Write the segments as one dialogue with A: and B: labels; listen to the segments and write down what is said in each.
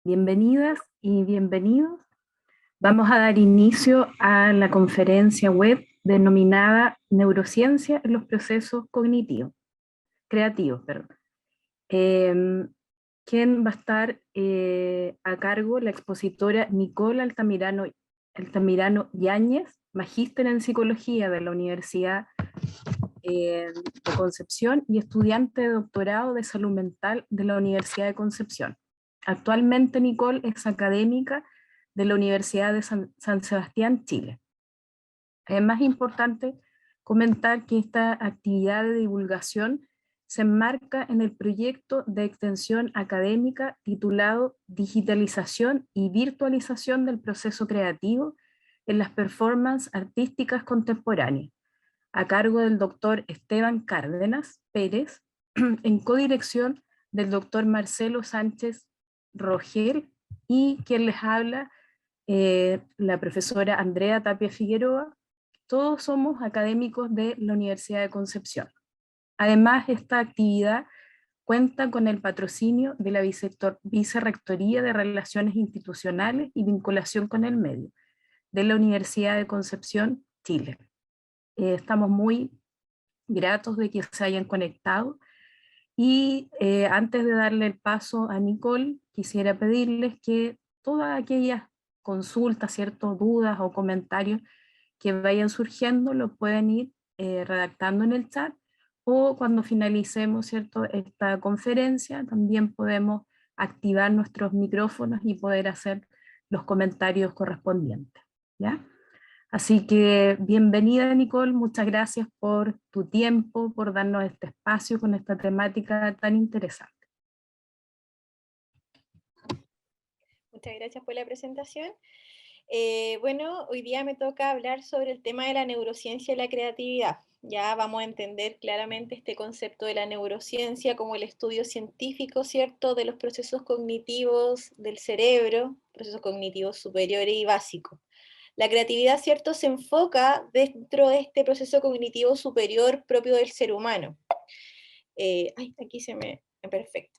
A: Bienvenidas y bienvenidos. Vamos a dar inicio a la conferencia web denominada Neurociencia en los procesos cognitivos, creativos, perdón. ¿Quién va a estar a cargo? La expositora Nicole Altamirano Yáñez, magíster en psicología de la Universidad de Concepción y estudiante de doctorado de salud mental de la Universidad de Concepción. Actualmente Nicole es académica de la Universidad de San Sebastián, Chile. Es más importante comentar que esta actividad de divulgación se enmarca en el proyecto de extensión académica titulado Digitalización y virtualización del proceso creativo en las performances artísticas contemporáneas, a cargo del doctor Esteban Cárdenas Pérez, en codirección del doctor Marcelo Sánchez Rogel, y quien les habla, la profesora Andrea Tapia Figueroa. Todos somos académicos de la Universidad de Concepción. Además, esta actividad cuenta con el patrocinio de la Vicerrectoría de Relaciones Institucionales y Vinculación con el Medio de la Universidad de Concepción, Chile. Estamos muy gratos de que se hayan conectado. Y antes de darle el paso a Nicole, quisiera pedirles que todas aquellas consultas, ciertas dudas o comentarios que vayan surgiendo los pueden ir redactando en el chat, o cuando finalicemos, ¿cierto?, esta conferencia también podemos activar nuestros micrófonos y poder hacer los comentarios correspondientes, ¿ya? Así que bienvenida Nicole, muchas gracias por tu tiempo, por darnos este espacio con esta temática tan interesante.
B: Muchas gracias por la presentación. Bueno, hoy día me toca hablar sobre el tema de la neurociencia y la creatividad. Ya vamos a entender claramente este concepto de la neurociencia como el estudio científico, ¿cierto?, de los procesos cognitivos del cerebro, procesos cognitivos superiores y básicos. La creatividad, ¿cierto?, se enfoca dentro de este proceso cognitivo superior propio del ser humano. Aquí se me... Perfecto.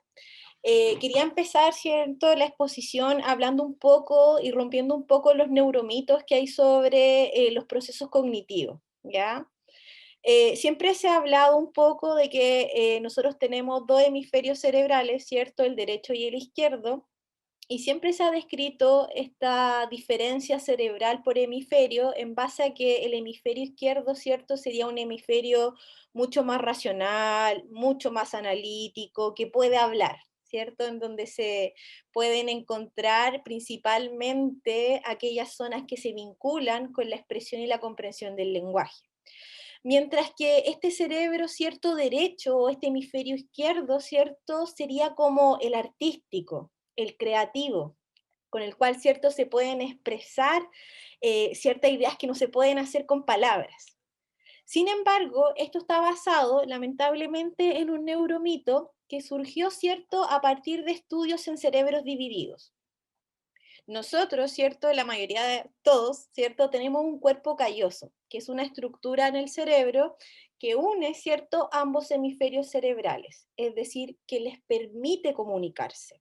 B: Quería empezar, ¿cierto?, la exposición hablando un poco y rompiendo un poco los neuromitos que hay sobre los procesos cognitivos, ¿ya? Siempre se ha hablado un poco de que nosotros tenemos dos hemisferios cerebrales, ¿cierto?, el derecho y el izquierdo, y siempre se ha descrito esta diferencia cerebral por hemisferio en base a que el hemisferio izquierdo, ¿cierto?, sería un hemisferio mucho más racional, mucho más analítico, que puede hablar, ¿cierto?, en donde se pueden encontrar principalmente aquellas zonas que se vinculan con la expresión y la comprensión del lenguaje. Mientras que este cerebro, ¿cierto?, derecho, o este hemisferio izquierdo, ¿cierto?, sería como el artístico, el creativo, con el cual, ¿cierto?, se pueden expresar ciertas ideas que no se pueden hacer con palabras. Sin embargo, esto está basado, lamentablemente, en un neuromito que surgió, ¿cierto?, a partir de estudios en cerebros divididos. Nosotros, ¿cierto?, la mayoría de todos, ¿cierto?, tenemos un cuerpo calloso, que es una estructura en el cerebro que une, ¿cierto?, ambos hemisferios cerebrales, es decir, que les permite comunicarse.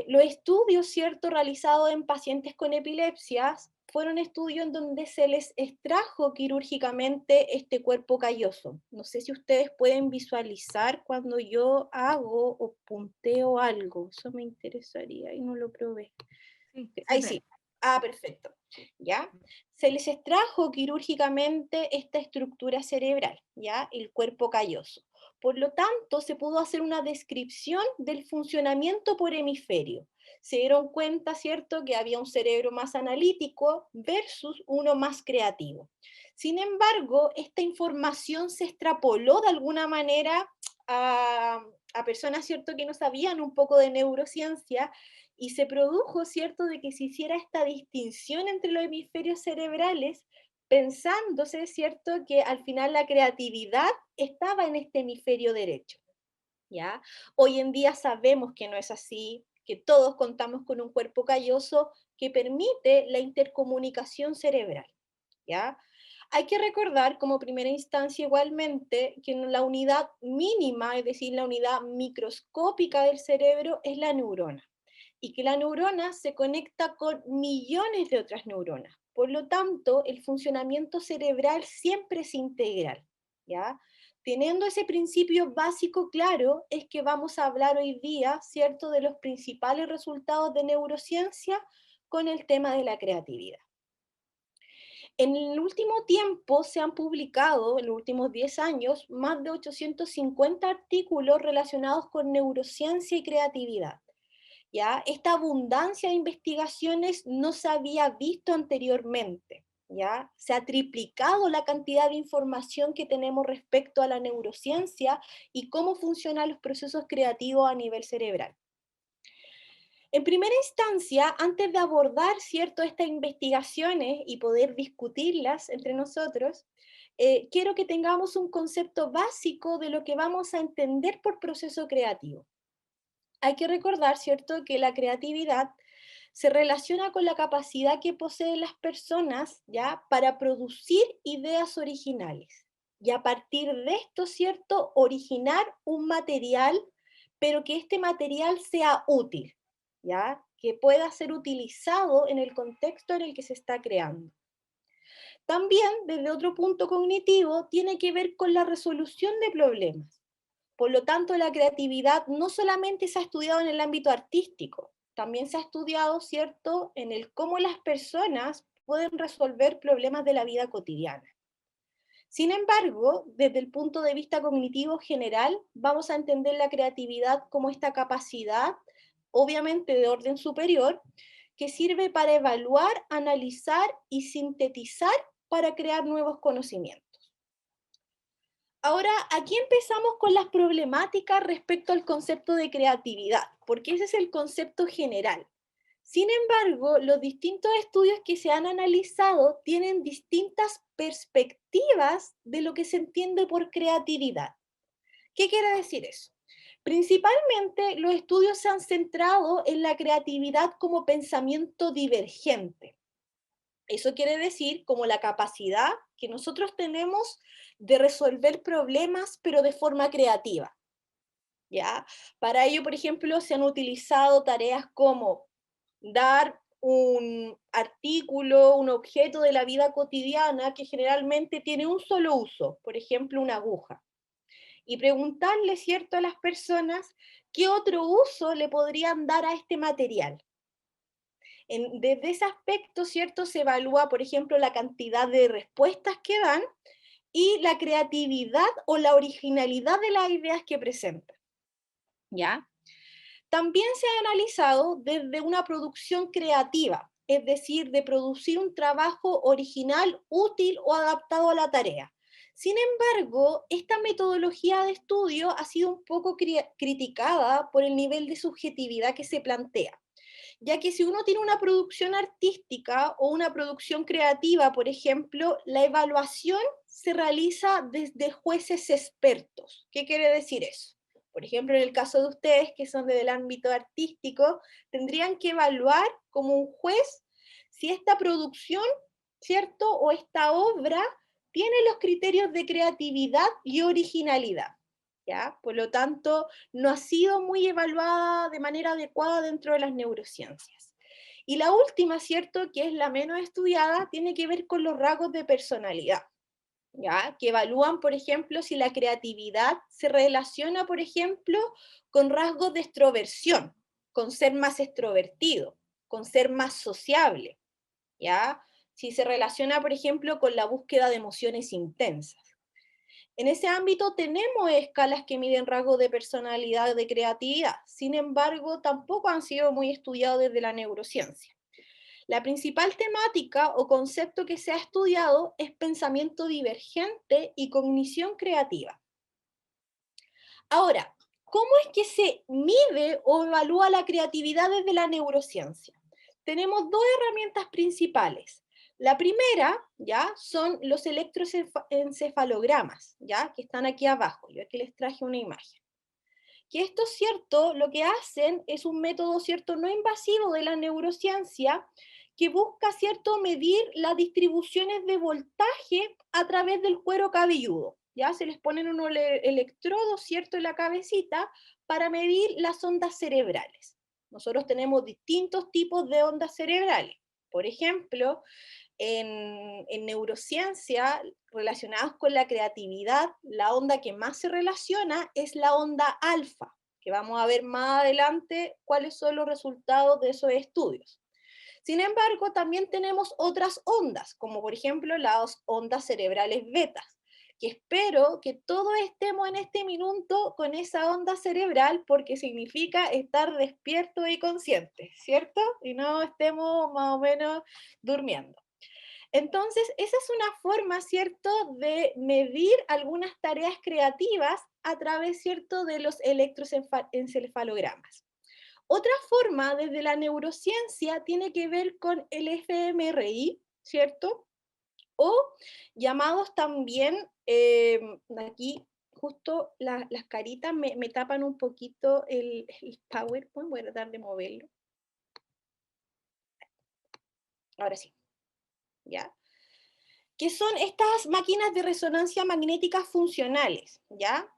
B: Los estudios, ¿cierto?, realizados en pacientes con epilepsias fueron estudios en donde se les extrajo quirúrgicamente este cuerpo calloso. No sé si ustedes pueden visualizar cuando yo hago o punteo algo. Eso me interesaría y no lo probé.
A: Sí,
B: Ahí sí. Ah, perfecto. ¿Ya? Se les extrajo quirúrgicamente esta estructura cerebral, ¿ya? El cuerpo calloso. Por lo tanto, se pudo hacer una descripción del funcionamiento por hemisferio. Se dieron cuenta, ¿cierto?, que había un cerebro más analítico versus uno más creativo. Sin embargo, esta información se extrapoló de alguna manera a personas, ¿cierto?, que no sabían un poco de neurociencia, y se produjo, ¿cierto?, de que se hiciera esta distinción entre los hemisferios cerebrales, pensándose, ¿cierto?, que al final la creatividad estaba en este hemisferio derecho, ¿ya? Hoy en día sabemos que no es así, que todos contamos con un cuerpo calloso que permite la intercomunicación cerebral, ¿ya? Hay que recordar como primera instancia igualmente que la unidad mínima, es decir, la unidad microscópica del cerebro es la neurona. y que la neurona se conecta con millones de otras neuronas. Por lo tanto, el funcionamiento cerebral siempre es integral, ¿ya? Teniendo ese principio básico claro, es que vamos a hablar hoy día, ¿cierto?, de los principales resultados de neurociencia con el tema de la creatividad. En el último tiempo se han publicado, en los últimos 10 años, más de 850 artículos relacionados con neurociencia y creatividad. ¿Ya? Esta abundancia de investigaciones no se había visto anteriormente, ¿ya? Se ha triplicado la cantidad de información que tenemos respecto a la neurociencia y cómo funcionan los procesos creativos a nivel cerebral. En primera instancia, antes de abordar, ¿cierto?, estas investigaciones y poder discutirlas entre nosotros, quiero que tengamos un concepto básico de lo que vamos a entender por proceso creativo. Hay que recordar, ¿cierto?, que la creatividad se relaciona con la capacidad que poseen las personas, ¿ya?, para producir ideas originales. Y a partir de esto, ¿cierto?, originar un material, pero que este material sea útil, ¿ya?, que pueda ser utilizado en el contexto en el que se está creando. También, desde otro punto cognitivo, tiene que ver con la resolución de problemas. Por lo tanto, la creatividad no solamente se ha estudiado en el ámbito artístico, también se ha estudiado, ¿cierto?, en el cómo las personas pueden resolver problemas de la vida cotidiana. Sin embargo, desde el punto de vista cognitivo general, vamos a entender la creatividad como esta capacidad, obviamente de orden superior, que sirve para evaluar, analizar y sintetizar para crear nuevos conocimientos. Ahora, aquí empezamos con las problemáticas respecto al concepto de creatividad, porque ese es el concepto general. Sin embargo, los distintos estudios que se han analizado tienen distintas perspectivas de lo que se entiende por creatividad. ¿Qué quiere decir eso? Principalmente, los estudios se han centrado en la creatividad como pensamiento divergente. Eso quiere decir como la capacidad que nosotros tenemos de resolver problemas, pero de forma creativa, ¿ya? Para ello, por ejemplo, se han utilizado tareas como dar un artículo, un objeto de la vida cotidiana que generalmente tiene un solo uso, por ejemplo, una aguja, y preguntarle, ¿cierto?, a las personas qué otro uso le podrían dar a este material. Desde ese aspecto, ¿cierto?, se evalúa, por ejemplo, la cantidad de respuestas que dan y la creatividad o la originalidad de las ideas que presentan, ¿ya? También se ha analizado desde una producción creativa, es decir, de producir un trabajo original, útil o adaptado a la tarea. Sin embargo, esta metodología de estudio ha sido un poco criticada por el nivel de subjetividad que se plantea, ya que si uno tiene una producción artística o una producción creativa, por ejemplo, la evaluación se realiza desde jueces expertos. ¿Qué quiere decir eso? Por ejemplo, en el caso de ustedes, que son del ámbito artístico, tendrían que evaluar como un juez si esta producción, ¿cierto?, o esta obra tiene los criterios de creatividad y originalidad, ¿ya? Por lo tanto, no ha sido muy evaluada de manera adecuada dentro de las neurociencias. Y la última, ¿cierto?, que es la menos estudiada, tiene que ver con los rasgos de personalidad, ¿ya? Que evalúan, por ejemplo, si la creatividad se relaciona, por ejemplo, con rasgos de extroversión, con ser más extrovertido, con ser más sociable, ¿ya? Si se relaciona, por ejemplo, con la búsqueda de emociones intensas. En ese ámbito tenemos escalas que miden rasgos de personalidad, de creatividad. Sin embargo, tampoco han sido muy estudiados desde la neurociencia. La principal temática o concepto que se ha estudiado es pensamiento divergente y cognición creativa. Ahora, ¿cómo es que se mide o evalúa la creatividad desde la neurociencia? Tenemos dos herramientas principales. La primera, ¿ya?, son los electroencefalogramas, ¿ya?, que están aquí abajo. Yo aquí les traje una imagen. Que esto es cierto, lo que hacen es un método, cierto, no invasivo de la neurociencia que busca, cierto, medir las distribuciones de voltaje a través del cuero cabelludo. Ya se les ponen unos electrodos, cierto, en la cabecita para medir las ondas cerebrales. Nosotros tenemos distintos tipos de ondas cerebrales. Por ejemplo, en neurociencia, relacionadas con la creatividad, la onda que más se relaciona es la onda alfa, que vamos a ver más adelante cuáles son los resultados de esos estudios. Sin embargo, también tenemos otras ondas, como por ejemplo las ondas cerebrales betas, que espero que todos estemos en este minuto con esa onda cerebral porque significa estar despiertos y conscientes, ¿cierto? Y no estemos más o menos durmiendo. Entonces, esa es una forma, ¿cierto?, de medir algunas tareas creativas a través, ¿cierto?, de los electroencefalogramas. Otra forma desde la neurociencia tiene que ver con el fMRI, ¿cierto? O llamados también, aquí justo las caritas me tapan un poquito el PowerPoint, voy a tratar de moverlo. Ahora sí, ¿ya? Que son estas máquinas de resonancia magnética funcionales, ¿ya?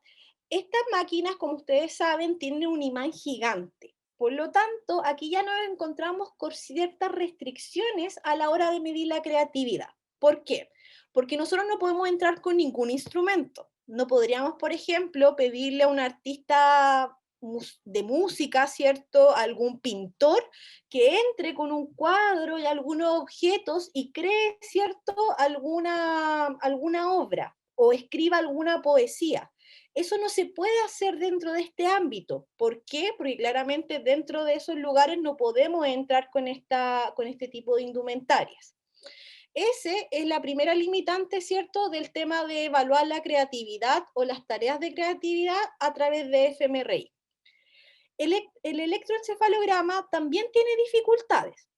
B: Estas máquinas, como ustedes saben, tienen un imán gigante. Por lo tanto, aquí ya nos encontramos con ciertas restricciones a la hora de medir la creatividad. ¿Por qué? Porque nosotros no podemos entrar con ningún instrumento. No podríamos, por ejemplo, pedirle a un artista de música, ¿cierto? A algún pintor que entre con un cuadro y algunos objetos y cree, ¿cierto? Alguna obra o escriba alguna poesía. Eso no se puede hacer dentro de este ámbito. ¿Por qué? Porque claramente dentro de esos lugares no podemos entrar con este tipo de indumentarias. Ese es la primera limitante, ¿cierto?, del tema de evaluar la creatividad o las tareas de creatividad a través de fMRI. El electroencefalograma también tiene dificultades,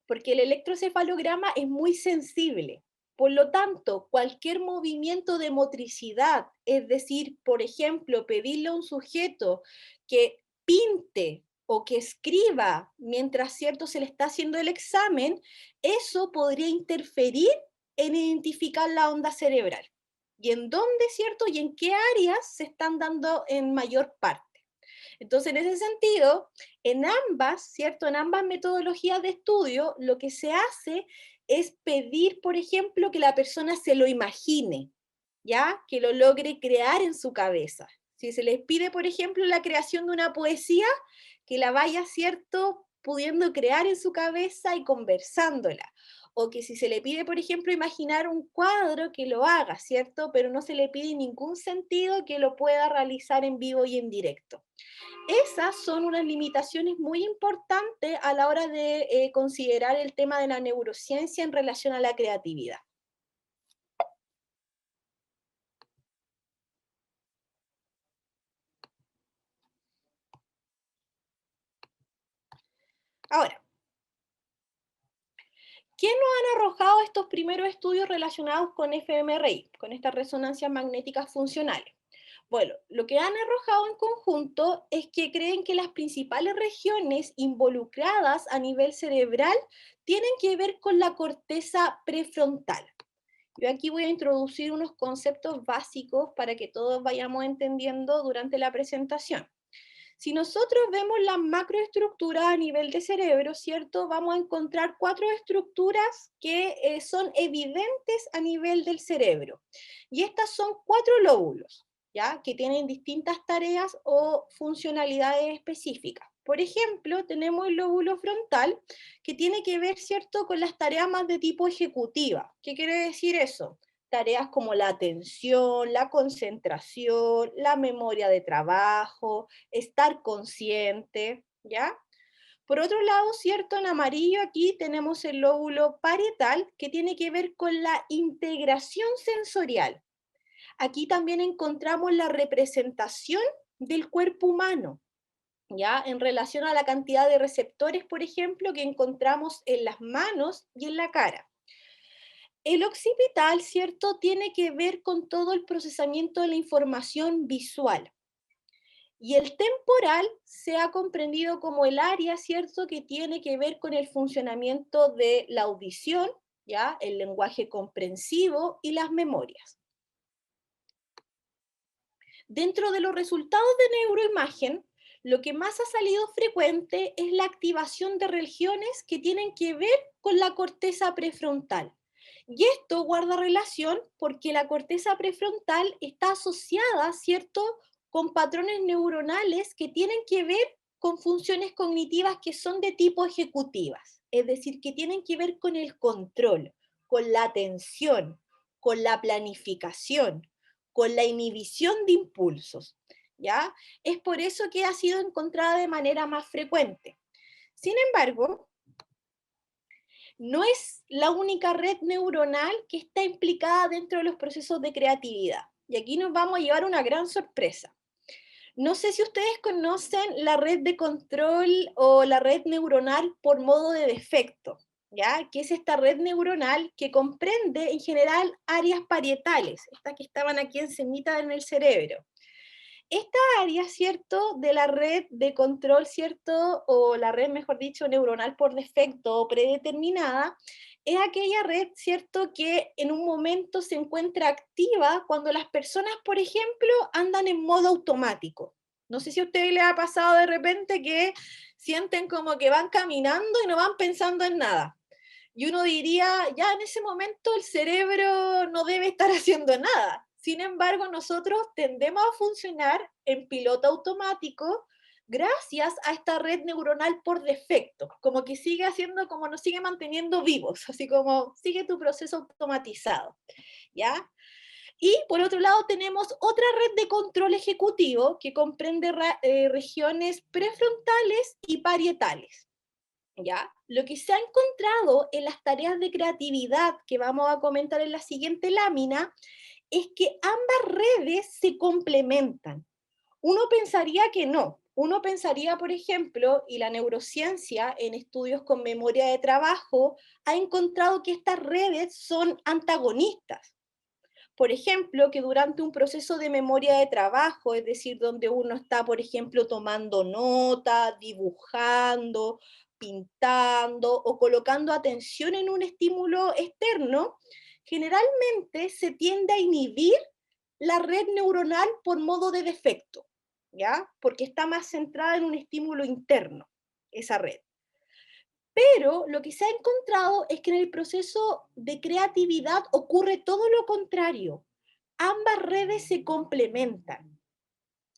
B: porque el electroencefalograma es muy sensible. Por lo tanto, cualquier movimiento de motricidad, es decir, por ejemplo, pedirle a un sujeto que pinte o que escriba mientras, cierto, se le está haciendo el examen, eso podría interferir en identificar la onda cerebral. ¿Y en dónde, cierto? ¿Y en qué áreas se están dando en mayor parte? Entonces, en ese sentido, en ambas, ¿cierto? En ambas metodologías de estudio, lo que se hace es pedir, por ejemplo, que la persona se lo imagine, ¿ya? Que lo logre crear en su cabeza. Si se les pide, por ejemplo, la creación de una poesía, que la vaya, ¿cierto?, pudiendo crear en su cabeza y conversándola. O que si se le pide, por ejemplo, imaginar un cuadro, que lo haga, ¿cierto? Pero no se le pide en ningún sentido que lo pueda realizar en vivo y en directo. Esas son unas limitaciones muy importantes a la hora de considerar el tema de la neurociencia en relación a la creatividad. Ahora, ¿qué nos han arrojado estos primeros estudios relacionados con fMRI, con estas resonancias magnéticas funcionales? Bueno, lo que han arrojado en conjunto es que creen que las principales regiones involucradas a nivel cerebral tienen que ver con la corteza prefrontal. Yo aquí voy a introducir unos conceptos básicos para que todos vayamos entendiendo durante la presentación. Si nosotros vemos la macroestructura a nivel de cerebro, ¿cierto? Vamos a encontrar 4 estructuras que son evidentes a nivel del cerebro. Y estas son 4 lóbulos, ¿ya? Que tienen distintas tareas o funcionalidades específicas. Por ejemplo, tenemos el lóbulo frontal, que tiene que ver, ¿cierto?, con las tareas más de tipo ejecutiva. ¿Qué quiere decir eso? Tareas como la atención, la concentración, la memoria de trabajo, estar consciente, ¿ya? Por otro lado, ¿cierto? En amarillo aquí tenemos el lóbulo parietal, que tiene que ver con la integración sensorial. Aquí también encontramos la representación del cuerpo humano, ¿ya? En relación a la cantidad de receptores, por ejemplo, que encontramos en las manos y en la cara. El occipital, ¿cierto?, tiene que ver con todo el procesamiento de la información visual. Y el temporal se ha comprendido como el área, ¿cierto?, que tiene que ver con el funcionamiento de la audición, ¿ya?, el lenguaje comprensivo y las memorias. Dentro de los resultados de neuroimagen, lo que más ha salido frecuente es la activación de regiones que tienen que ver con la corteza prefrontal. Y esto guarda relación porque la corteza prefrontal está asociada, ¿cierto?, con patrones neuronales que tienen que ver con funciones cognitivas que son de tipo ejecutivas, es decir, que tienen que ver con el control, con la atención, con la planificación, con la inhibición de impulsos, ¿ya? Es por eso que ha sido encontrada de manera más frecuente. Sin embargo, no es la única red neuronal que está implicada dentro de los procesos de creatividad. Y aquí nos vamos a llevar una gran sorpresa. No sé si ustedes conocen la red de control o la red neuronal por modo de defecto, ¿ya? Que es esta red neuronal que comprende en general áreas parietales, estas que estaban aquí encimita en el cerebro. Esta área, ¿cierto?, de la red de control, ¿cierto?, o la red, mejor dicho, neuronal por defecto o predeterminada, es aquella red, ¿cierto?, que en un momento se encuentra activa cuando las personas, por ejemplo, andan en modo automático. No sé si a ustedes les ha pasado de repente que sienten como que van caminando y no van pensando en nada. Y uno diría, ya en ese momento el cerebro no debe estar haciendo nada. Sin embargo, nosotros tendemos a funcionar en piloto automático gracias a esta red neuronal por defecto, como que sigue haciendo, como nos sigue manteniendo vivos, así como sigue tu proceso automatizado, ¿ya? Y por otro lado tenemos otra red de control ejecutivo que comprende regiones prefrontales y parietales. ¿Ya? Lo que se ha encontrado en las tareas de creatividad que vamos a comentar en la siguiente lámina es que ambas redes se complementan. Uno pensaría que no. Uno pensaría, por ejemplo, y la neurociencia en estudios con memoria de trabajo ha encontrado que estas redes son antagonistas. Por ejemplo, que durante un proceso de memoria de trabajo, es decir, donde uno está, por ejemplo, tomando nota, dibujando, pintando o colocando atención en un estímulo externo, generalmente se tiende a inhibir la red neuronal por modo de defecto, ¿ya? Porque está más centrada en un estímulo interno, esa red. Pero lo que se ha encontrado es que en el proceso de creatividad ocurre todo lo contrario. Ambas redes se complementan.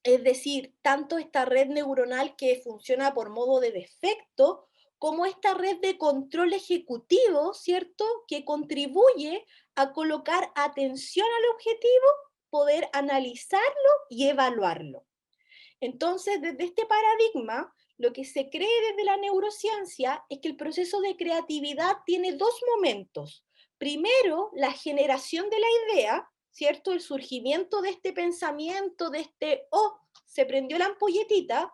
B: Es decir, tanto esta red neuronal que funciona por modo de defecto, como esta red de control ejecutivo, ¿cierto? Que contribuye a colocar atención al objetivo, poder analizarlo y evaluarlo. Entonces, desde este paradigma, lo que se cree desde la neurociencia es que el proceso de creatividad tiene dos momentos. Primero, la generación de la idea, ¿cierto? El surgimiento de este pensamiento, de este, oh, se prendió la ampolletita,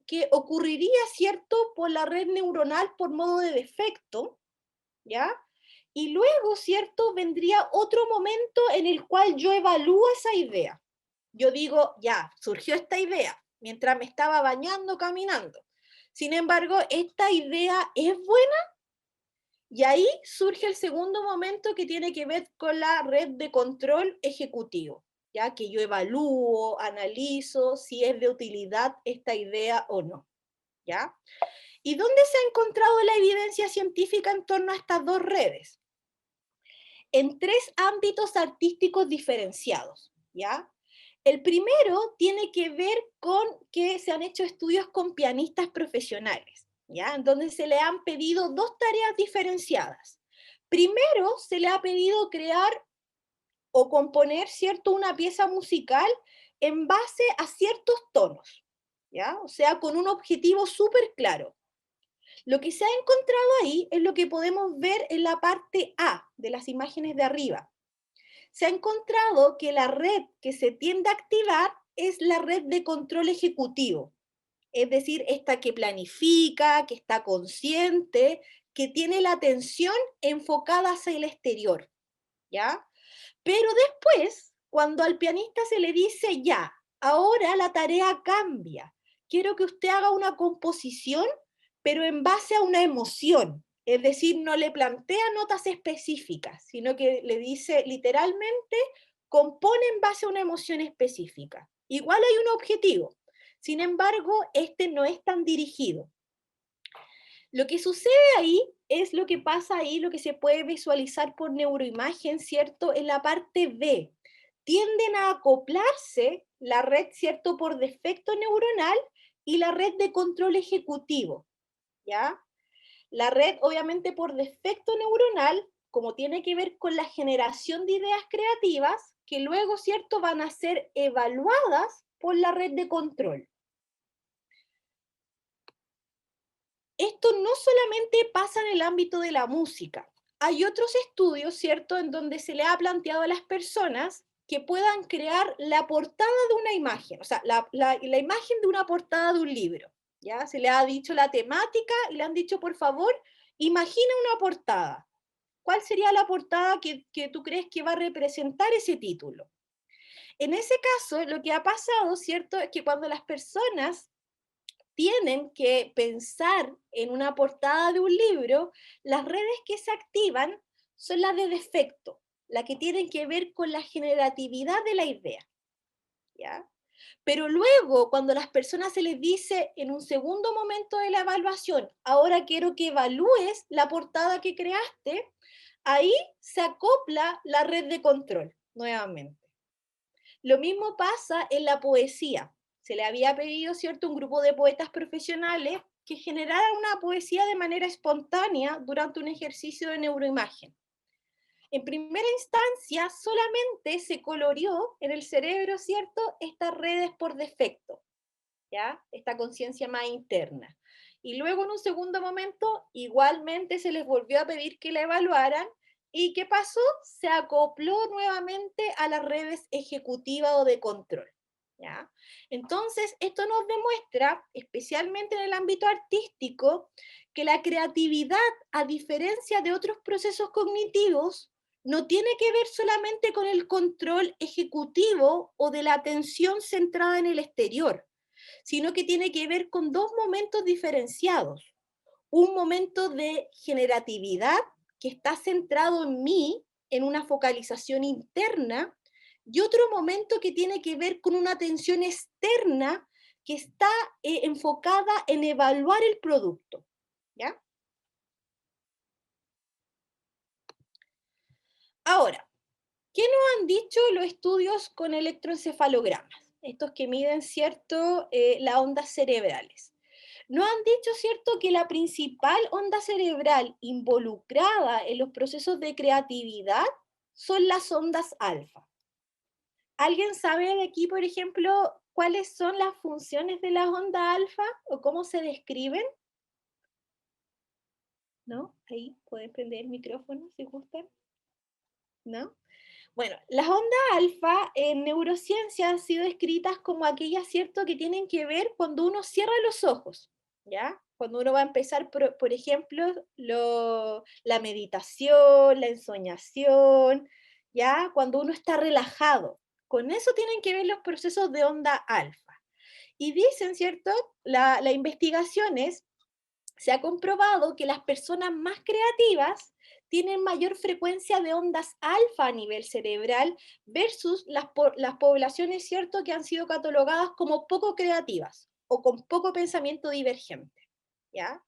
B: que ocurriría, ¿cierto?, por la red neuronal por modo de defecto, ¿ya? Y luego, ¿cierto?, vendría otro momento en el cual yo evalúo esa idea. Yo digo, ya, surgió esta idea mientras me estaba bañando, caminando. Sin embargo, esta idea es buena y ahí surge el segundo momento que tiene que ver con la red de control ejecutivo, ya que yo evalúo, analizo si es de utilidad esta idea o no, ¿ya? ¿Y dónde se ha encontrado la evidencia científica en torno a estas dos redes? En tres ámbitos artísticos diferenciados, ¿ya? El primero tiene que ver con que se han hecho estudios con pianistas profesionales, ¿ya? En donde se le han pedido dos tareas diferenciadas. Primero, se le ha pedido crear o componer, ¿cierto?, una pieza musical en base a ciertos tonos, ¿ya? O sea, con un objetivo súper claro. Lo que se ha encontrado ahí es lo que podemos ver en la parte A de las imágenes de arriba. Se ha encontrado que la red que se tiende a activar es la red de control ejecutivo, es decir, esta que planifica, que está consciente, que tiene la atención enfocada hacia el exterior, ¿ya? Pero después, cuando al pianista se le dice, ya, ahora la tarea cambia, quiero que usted haga una composición, pero en base a una emoción, es decir, no le plantea notas específicas, sino que le dice literalmente, compone en base a una emoción específica. Igual hay un objetivo. Sin embargo, este no es tan dirigido. Lo que sucede ahí es lo que pasa ahí, lo que se puede visualizar por neuroimagen, ¿cierto? En la parte B. Tienden a acoplarse la red, ¿cierto? Por defecto neuronal y la red de control ejecutivo, ¿ya? La red, obviamente, por defecto neuronal, como tiene que ver con la generación de ideas creativas, que luego, ¿cierto?, van a ser evaluadas por la red de control. Esto no solamente pasa en el ámbito de la música. Hay otros estudios, ¿cierto?, en donde se le ha planteado a las personas que puedan crear la portada de una imagen, o sea, la imagen de una portada de un libro. ¿Ya? Se le ha dicho la temática y le han dicho, por favor, imagina una portada. ¿Cuál sería la portada que tú crees que va a representar ese título? En ese caso, lo que ha pasado, ¿cierto?, es que cuando las personas tienen que pensar en una portada de un libro, las redes que se activan son las de defecto, las que tienen que ver con la generatividad de la idea, ¿ya? Pero luego, cuando a las personas se les dice en un segundo momento de la evaluación, ahora quiero que evalúes la portada que creaste, ahí se acopla la red de control nuevamente. Lo mismo pasa en la poesía. Se le había pedido, ¿cierto?, un grupo de poetas profesionales que generaran una poesía de manera espontánea durante un ejercicio de neuroimagen. En primera instancia, solamente se coloreó en el cerebro, ¿cierto?, estas redes por defecto, ¿ya? Esta conciencia más interna. Y luego, en un segundo momento, igualmente se les volvió a pedir que la evaluaran. ¿Y qué pasó? Se acopló nuevamente a las redes ejecutivas o de control, ¿ya? Entonces, esto nos demuestra, especialmente en el ámbito artístico, que la creatividad, a diferencia de otros procesos cognitivos, no tiene que ver solamente con el control ejecutivo o de la atención centrada en el exterior, sino que tiene que ver con dos momentos diferenciados. Un momento de generatividad que está centrado en mí, en una focalización interna, y otro momento que tiene que ver con una atención externa que está enfocada en evaluar el producto, ¿ya? Ahora, ¿qué nos han dicho los estudios con electroencefalogramas? Estos que miden, ¿cierto?, las ondas cerebrales. Nos han dicho, ¿cierto?, que la principal onda cerebral involucrada en los procesos de creatividad son las ondas alfa. ¿Alguien sabe de aquí, por ejemplo, cuáles son las funciones de las ondas alfa o cómo se describen? ¿No? Ahí pueden prender el micrófono si gustan. ¿No? Bueno, las ondas alfa en neurociencia han sido descritas como aquellas, ¿cierto?, que tienen que ver cuando uno cierra los ojos, ¿ya? Cuando uno va a empezar, por ejemplo, la meditación, la ensoñación, ¿ya? Cuando uno está relajado. Con eso tienen que ver los procesos de onda alfa. Y dicen, ¿cierto? Las investigaciones se ha comprobado que las personas más creativas tienen mayor frecuencia de ondas alfa a nivel cerebral versus las poblaciones, ¿cierto?, que han sido catalogadas como poco creativas o con poco pensamiento divergente, ¿ya?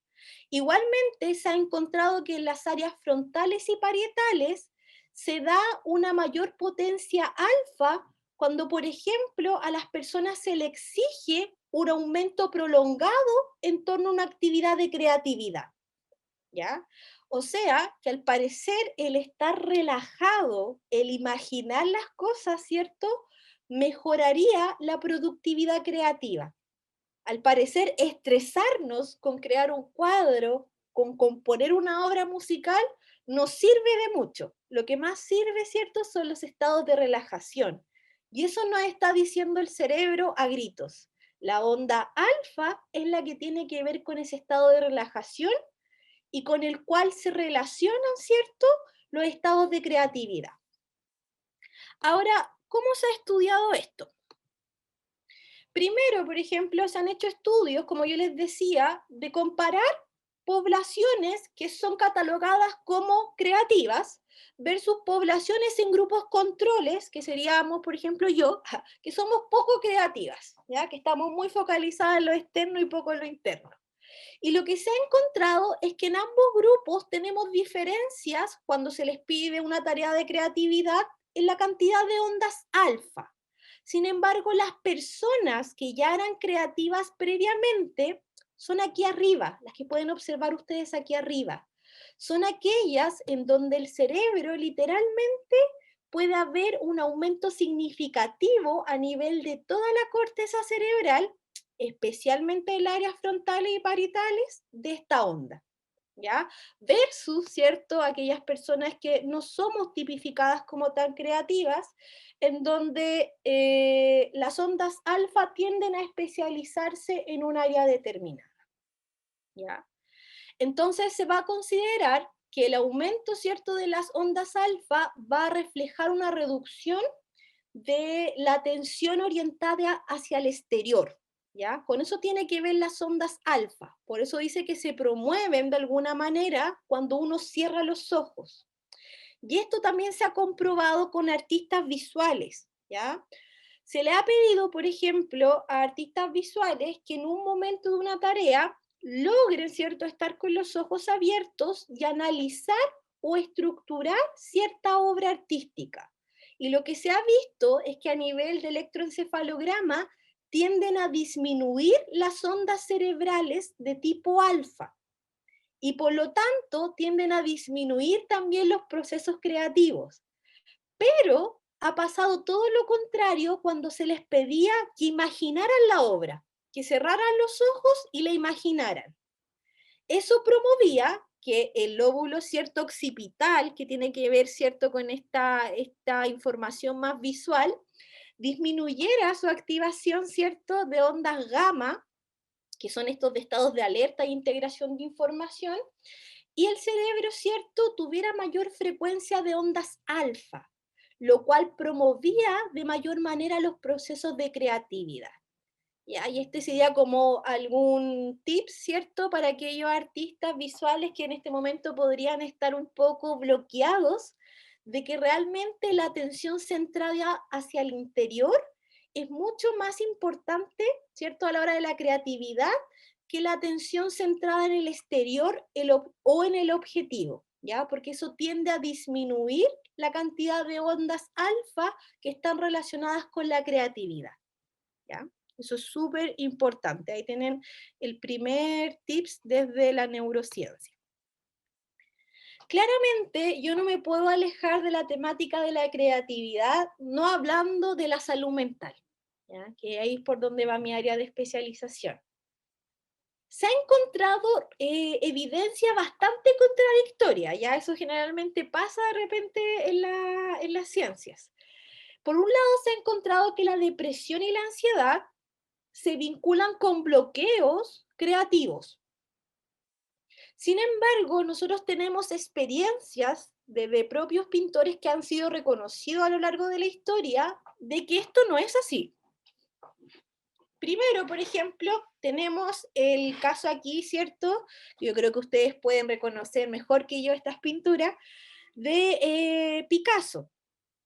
B: Igualmente se ha encontrado que en las áreas frontales y parietales se da una mayor potencia alfa cuando, por ejemplo, a las personas se le exige un aumento prolongado en torno a una actividad de creatividad, ¿ya? O sea, que al parecer el estar relajado, el imaginar las cosas, ¿cierto?, mejoraría la productividad creativa. Al parecer, estresarnos con crear un cuadro, con componer una obra musical, no sirve de mucho. Lo que más sirve, ¿cierto?, son los estados de relajación. Y eso nos está diciendo el cerebro a gritos. La onda alfa es la que tiene que ver con ese estado de relajación y con el cual se relacionan, ¿cierto?, los estados de creatividad. Ahora, ¿cómo se ha estudiado esto? Primero, por ejemplo, se han hecho estudios, como yo les decía, de comparar poblaciones que son catalogadas como creativas versus poblaciones en grupos controles, que seríamos, por ejemplo, yo, que somos poco creativas, ¿ya? Que estamos muy focalizadas en lo externo y poco en lo interno. Y lo que se ha encontrado es que en ambos grupos tenemos diferencias cuando se les pide una tarea de creatividad en la cantidad de ondas alfa. Sin embargo, las personas que ya eran creativas previamente son aquí arriba, las que pueden observar ustedes aquí arriba. Son aquellas en donde el cerebro literalmente puede haber un aumento significativo a nivel de toda la corteza cerebral, especialmente en las áreas frontales y parietales de esta onda, ¿ya? Versus, ¿cierto?, aquellas personas que no somos tipificadas como tan creativas, en donde las ondas alfa tienden a especializarse en un área determinada, ¿ya? Entonces se va a considerar que el aumento, ¿cierto?, de las ondas alfa va a reflejar una reducción de la atención orientada hacia el exterior, ¿ya? Con eso tiene que ver las ondas alfa. Por eso dice que se promueven de alguna manera cuando uno cierra los ojos. Y esto también se ha comprobado con artistas visuales, ¿ya? Se le ha pedido, por ejemplo, a artistas visuales que en un momento de una tarea logren, ¿cierto?, estar con los ojos abiertos y analizar o estructurar cierta obra artística. Y lo que se ha visto es que a nivel de electroencefalograma tienden a disminuir las ondas cerebrales de tipo alfa y por lo tanto tienden a disminuir también los procesos creativos. Pero ha pasado todo lo contrario cuando se les pedía que imaginaran la obra, que cerraran los ojos y la imaginaran. Eso promovía que el lóbulo, cierto, occipital, que tiene que ver, cierto, con esta información más visual, disminuyera su activación, cierto, de ondas gamma, que son estos de estados de alerta e integración de información, y el cerebro, cierto, tuviera mayor frecuencia de ondas alfa, lo cual promovía de mayor manera los procesos de creatividad. ¿Ya? Y este sería como algún tip, ¿cierto?, para aquellos artistas visuales que en este momento podrían estar un poco bloqueados de que realmente la atención centrada hacia el interior es mucho más importante, ¿cierto?, a la hora de la creatividad que la atención centrada en el exterior o en el objetivo, ¿ya? Porque eso tiende a disminuir la cantidad de ondas alfa que están relacionadas con la creatividad, ¿ya? Eso es súper importante. Ahí tienen el primer tips desde la neurociencia. Claramente, yo no me puedo alejar de la temática de la creatividad no hablando de la salud mental, ¿ya? Que ahí es por donde va mi área de especialización. Se ha encontrado evidencia bastante contradictoria, ya eso generalmente pasa de repente en las ciencias. Por un lado, se ha encontrado que la depresión y la ansiedad se vinculan con bloqueos creativos. Sin embargo, nosotros tenemos experiencias de propios pintores que han sido reconocidos a lo largo de la historia de que esto no es así. Primero, por ejemplo, tenemos el caso aquí, ¿cierto? Yo creo que ustedes pueden reconocer mejor que yo estas pinturas de Picasso,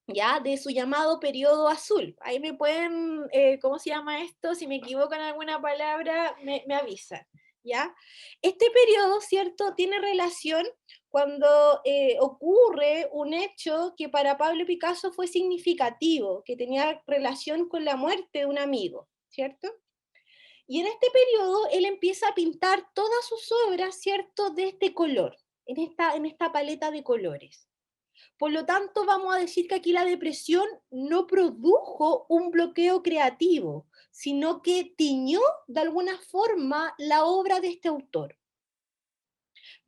B: ¿ya? De su llamado periodo azul. Ahí me pueden, ¿cómo se llama esto? Si me equivoco en alguna palabra, me avisan, ¿ya? Este periodo, ¿cierto? Tiene relación cuando ocurre un hecho que para Pablo Picasso fue significativo, que tenía relación con la muerte de un amigo, ¿cierto? Y en este periodo él empieza a pintar todas sus obras, ¿cierto? De este color, en esta paleta de colores. Por lo tanto, vamos a decir que aquí la depresión no produjo un bloqueo creativo, sino que tiñó de alguna forma la obra de este autor.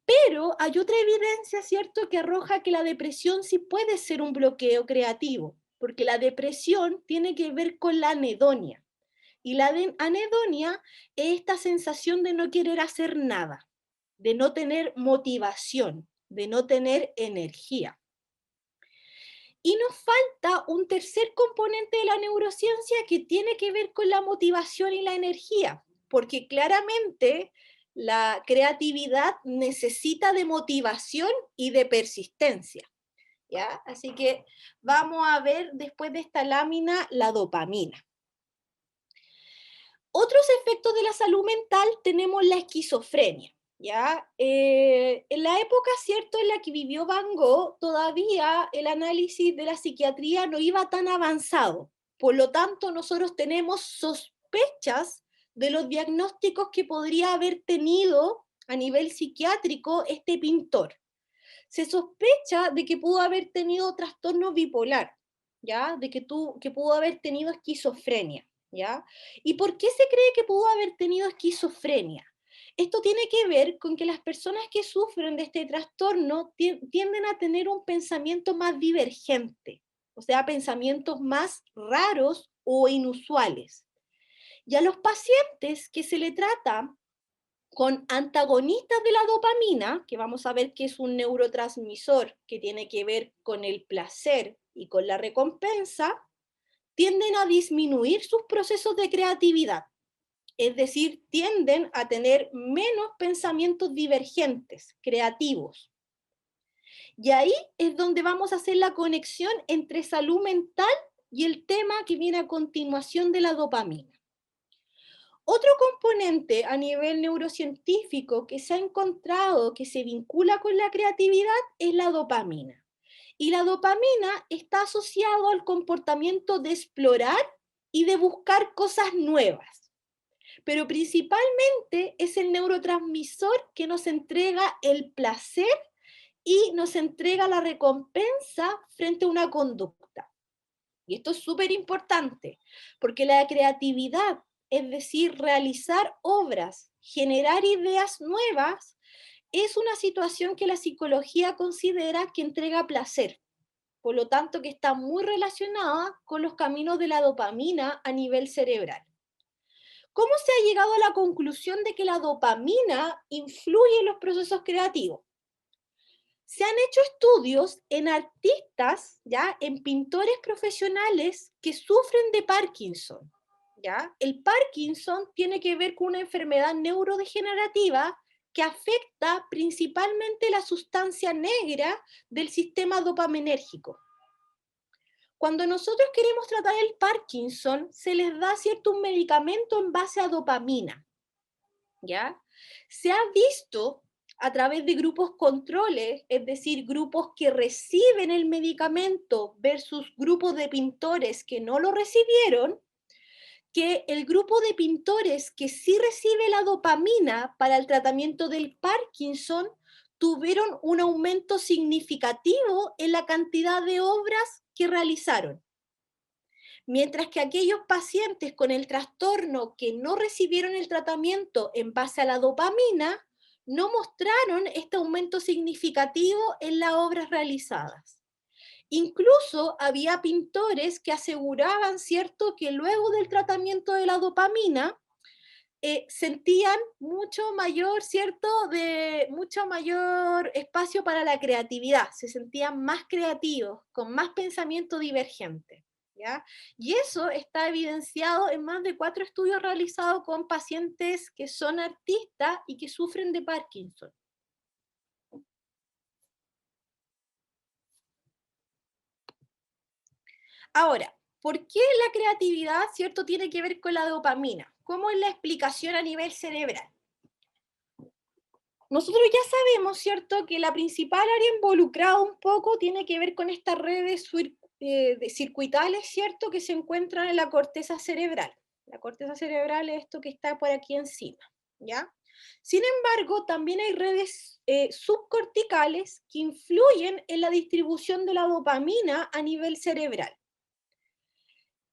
B: Pero hay otra evidencia, ¿cierto?, que arroja que la depresión sí puede ser un bloqueo creativo, porque la depresión tiene que ver con la anedonia. Y la anedonia es esta sensación de no querer hacer nada, de no tener motivación, de no tener energía. Y nos falta un tercer componente de la neurociencia que tiene que ver con la motivación y la energía, porque claramente La creatividad necesita de motivación y de persistencia, ¿ya? Así que vamos a ver después de esta lámina la dopamina. Otros efectos de la salud mental tenemos la esquizofrenia, ¿ya? En la época, ¿cierto?, en la que vivió Van Gogh, todavía el análisis de la psiquiatría no iba tan avanzado. Por lo tanto, nosotros tenemos sospechas de los diagnósticos que podría haber tenido a nivel psiquiátrico este pintor. Se sospecha de que pudo haber tenido trastorno bipolar, ¿ya? De que pudo haber tenido esquizofrenia, ¿ya? ¿Y por qué se cree que pudo haber tenido esquizofrenia? Esto tiene que ver con que las personas que sufren de este trastorno tienden a tener un pensamiento más divergente, o sea, pensamientos más raros o inusuales. Y a los pacientes que se le trata con antagonistas de la dopamina, que vamos a ver que es un neurotransmisor que tiene que ver con el placer y con la recompensa, tienden a disminuir sus procesos de creatividad. Es decir, tienden a tener menos pensamientos divergentes, creativos. Y ahí es donde vamos a hacer la conexión entre salud mental y el tema que viene a continuación de la dopamina. Otro componente a nivel neurocientífico que se ha encontrado que se vincula con la creatividad es la dopamina. Y la dopamina está asociado al comportamiento de explorar y de buscar cosas nuevas. Pero principalmente es el neurotransmisor que nos entrega el placer y nos entrega la recompensa frente a una conducta. Y esto es súper importante, porque la creatividad, es decir, realizar obras, generar ideas nuevas, es una situación que la psicología considera que entrega placer. Por lo tanto, que está muy relacionada con los caminos de la dopamina a nivel cerebral. ¿Cómo se ha llegado a la conclusión de que la dopamina influye en los procesos creativos? Se han hecho estudios en artistas, ¿ya?, en pintores profesionales que sufren de Parkinson, ¿ya? El Parkinson tiene que ver con una enfermedad neurodegenerativa que afecta principalmente la sustancia negra del sistema dopaminérgico. Cuando nosotros queremos tratar el Parkinson, se les da cierto un medicamento en base a dopamina, ¿ya? Se ha visto a través de grupos controles, es decir, grupos que reciben el medicamento versus grupos de pintores que no lo recibieron, que el grupo de pintores que sí recibe la dopamina para el tratamiento del Parkinson tuvieron un aumento significativo en la cantidad de obras que realizaron. Mientras que aquellos pacientes con el trastorno que no recibieron el tratamiento en base a la dopamina, no mostraron este aumento significativo en las obras realizadas. Incluso había pintores que aseguraban, ¿cierto?, que luego del tratamiento de la dopamina, sentían mucho mayor, ¿cierto?, mucho mayor espacio para la creatividad, se sentían más creativos, con más pensamiento divergente, ¿ya? Y eso está evidenciado en más de 4 estudios realizados con pacientes que son artistas y que sufren de Parkinson. Ahora, ¿por qué la creatividad, cierto, tiene que ver con la dopamina? ¿Cómo es la explicación a nivel cerebral? Nosotros ya sabemos, ¿cierto?, que la principal área involucrada un poco tiene que ver con estas redes circuitales, ¿cierto?, que se encuentran en la corteza cerebral. La corteza cerebral es esto que está por aquí encima, ¿ya? Sin embargo, también hay redes subcorticales que influyen en la distribución de la dopamina a nivel cerebral.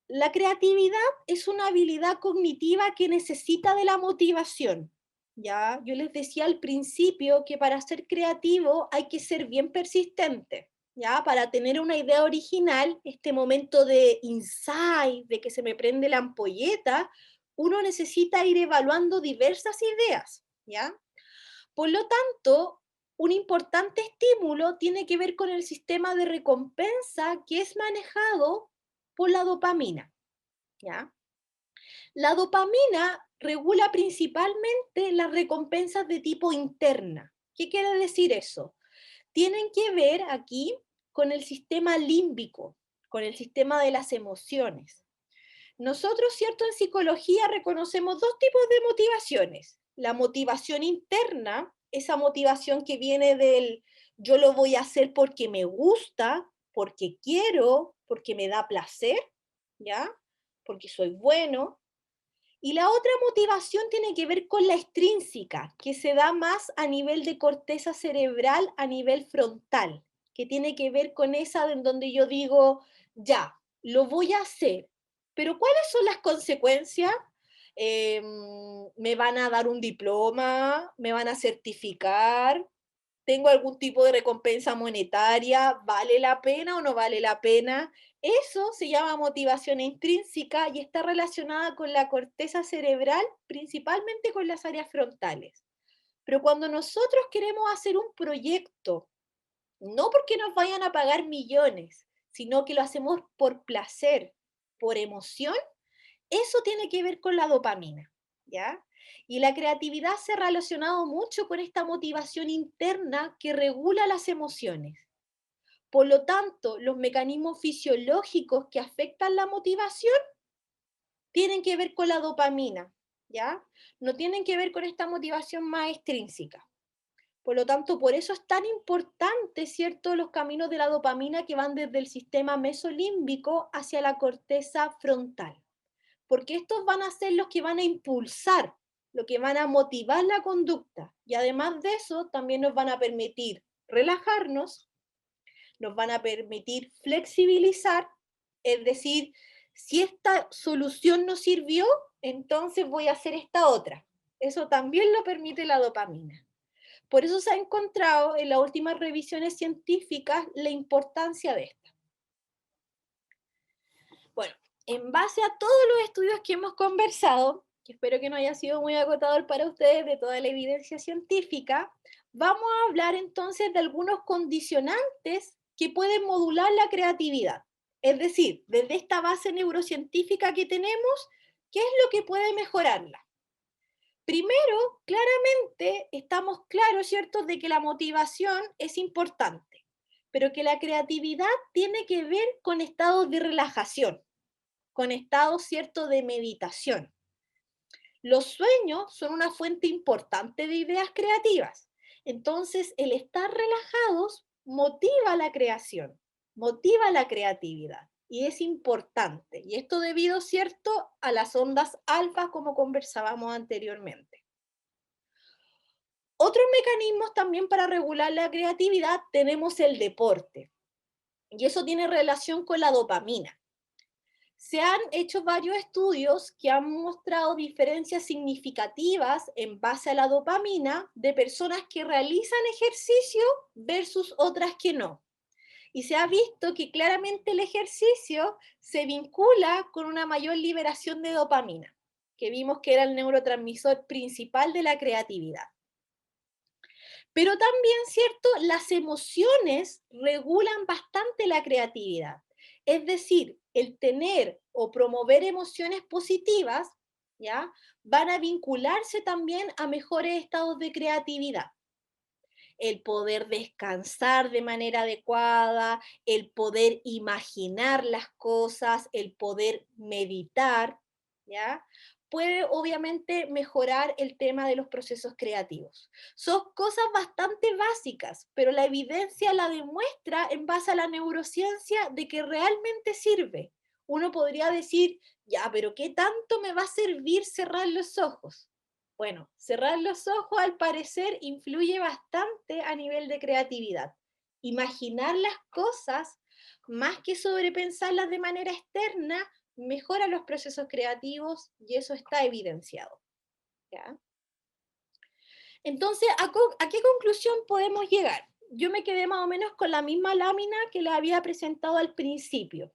B: La creatividad es una habilidad cognitiva que necesita de la motivación. Ya, yo les decía al principio que para ser creativo hay que ser bien persistente. Ya, para tener una idea original, este momento de insight, de que se me prende la ampolleta, uno necesita ir evaluando diversas ideas, ¿ya? Por lo tanto, un importante estímulo tiene que ver con el sistema de recompensa que es manejado por la dopamina, ¿ya? La dopamina regula principalmente las recompensas de tipo interna. ¿Qué quiere decir eso? Tienen que ver aquí con el sistema límbico, con el sistema de las emociones. Nosotros, ¿cierto? En psicología reconocemos dos tipos de motivaciones. La motivación interna, esa motivación que viene del yo lo voy a hacer porque me gusta, porque quiero, porque me da placer, ¿ya? Porque soy bueno. Y la otra motivación tiene que ver con la extrínseca, que se da más a nivel de corteza cerebral, a nivel frontal, que tiene que ver con esa en donde yo digo, ya, lo voy a hacer, pero ¿cuáles son las consecuencias? ¿Me van a dar un diploma? ¿Me van a certificar? ¿Tengo algún tipo de recompensa monetaria? ¿Vale la pena o no vale la pena? Eso se llama motivación intrínseca y está relacionada con la corteza cerebral, principalmente con las áreas frontales. Pero cuando nosotros queremos hacer un proyecto, no porque nos vayan a pagar millones, sino que lo hacemos por placer, por emoción, eso tiene que ver con la dopamina, ¿ya? Y la creatividad se ha relacionado mucho con esta motivación interna que regula las emociones. Por lo tanto, los mecanismos fisiológicos que afectan la motivación tienen que ver con la dopamina, ¿ya? No tienen que ver con esta motivación más extrínseca. Por lo tanto, por eso es tan importante, ¿cierto?, los caminos de la dopamina que van desde el sistema mesolímbico hacia la corteza frontal, porque estos van a ser los que van a impulsar, lo que van a motivar la conducta, y además de eso también nos van a permitir relajarnos, nos van a permitir flexibilizar, es decir, si esta solución no sirvió, entonces voy a hacer esta otra. Eso también lo permite la dopamina. Por eso se ha encontrado en las últimas revisiones científicas la importancia de esto. Bueno, en base a todos los estudios que hemos conversado, que espero que no haya sido muy agotador para ustedes de toda la evidencia científica, vamos a hablar entonces de algunos condicionantes que pueden modular la creatividad. Es decir, desde esta base neurocientífica que tenemos, ¿qué es lo que puede mejorarla? Primero, claramente estamos claros, ¿cierto?, de que la motivación es importante, pero que la creatividad tiene que ver con estados de relajación, con estados, ¿cierto?, de meditación. Los sueños son una fuente importante de ideas creativas. Entonces, el estar relajados motiva la creación, motiva la creatividad. Y es importante. Y esto debido, ¿cierto?, a las ondas alfa, como conversábamos anteriormente. Otros mecanismos también para regular la creatividad tenemos el deporte. Y eso tiene relación con la dopamina. Se han hecho varios estudios que han mostrado diferencias significativas en base a la dopamina de personas que realizan ejercicio versus otras que no. Y se ha visto que claramente el ejercicio se vincula con una mayor liberación de dopamina, que vimos que era el neurotransmisor principal de la creatividad. Pero también, ¿cierto? Las emociones regulan bastante la creatividad. Es decir, el tener o promover emociones positivas, ¿ya? Van a vincularse también a mejores estados de creatividad. El poder descansar de manera adecuada, el poder imaginar las cosas, el poder meditar, ¿ya? Puede obviamente mejorar el tema de los procesos creativos. Son cosas bastante básicas, pero la evidencia la demuestra en base a la neurociencia de que realmente sirve. Uno podría decir, ya, pero ¿qué tanto me va a servir cerrar los ojos? Bueno, cerrar los ojos al parecer influye bastante a nivel de creatividad. Imaginar las cosas, más que sobrepensarlas de manera externa, mejora los procesos creativos y eso está evidenciado. ¿Ya? Entonces, ¿a qué conclusión podemos llegar? Yo me quedé más o menos con la misma lámina que la había presentado al principio,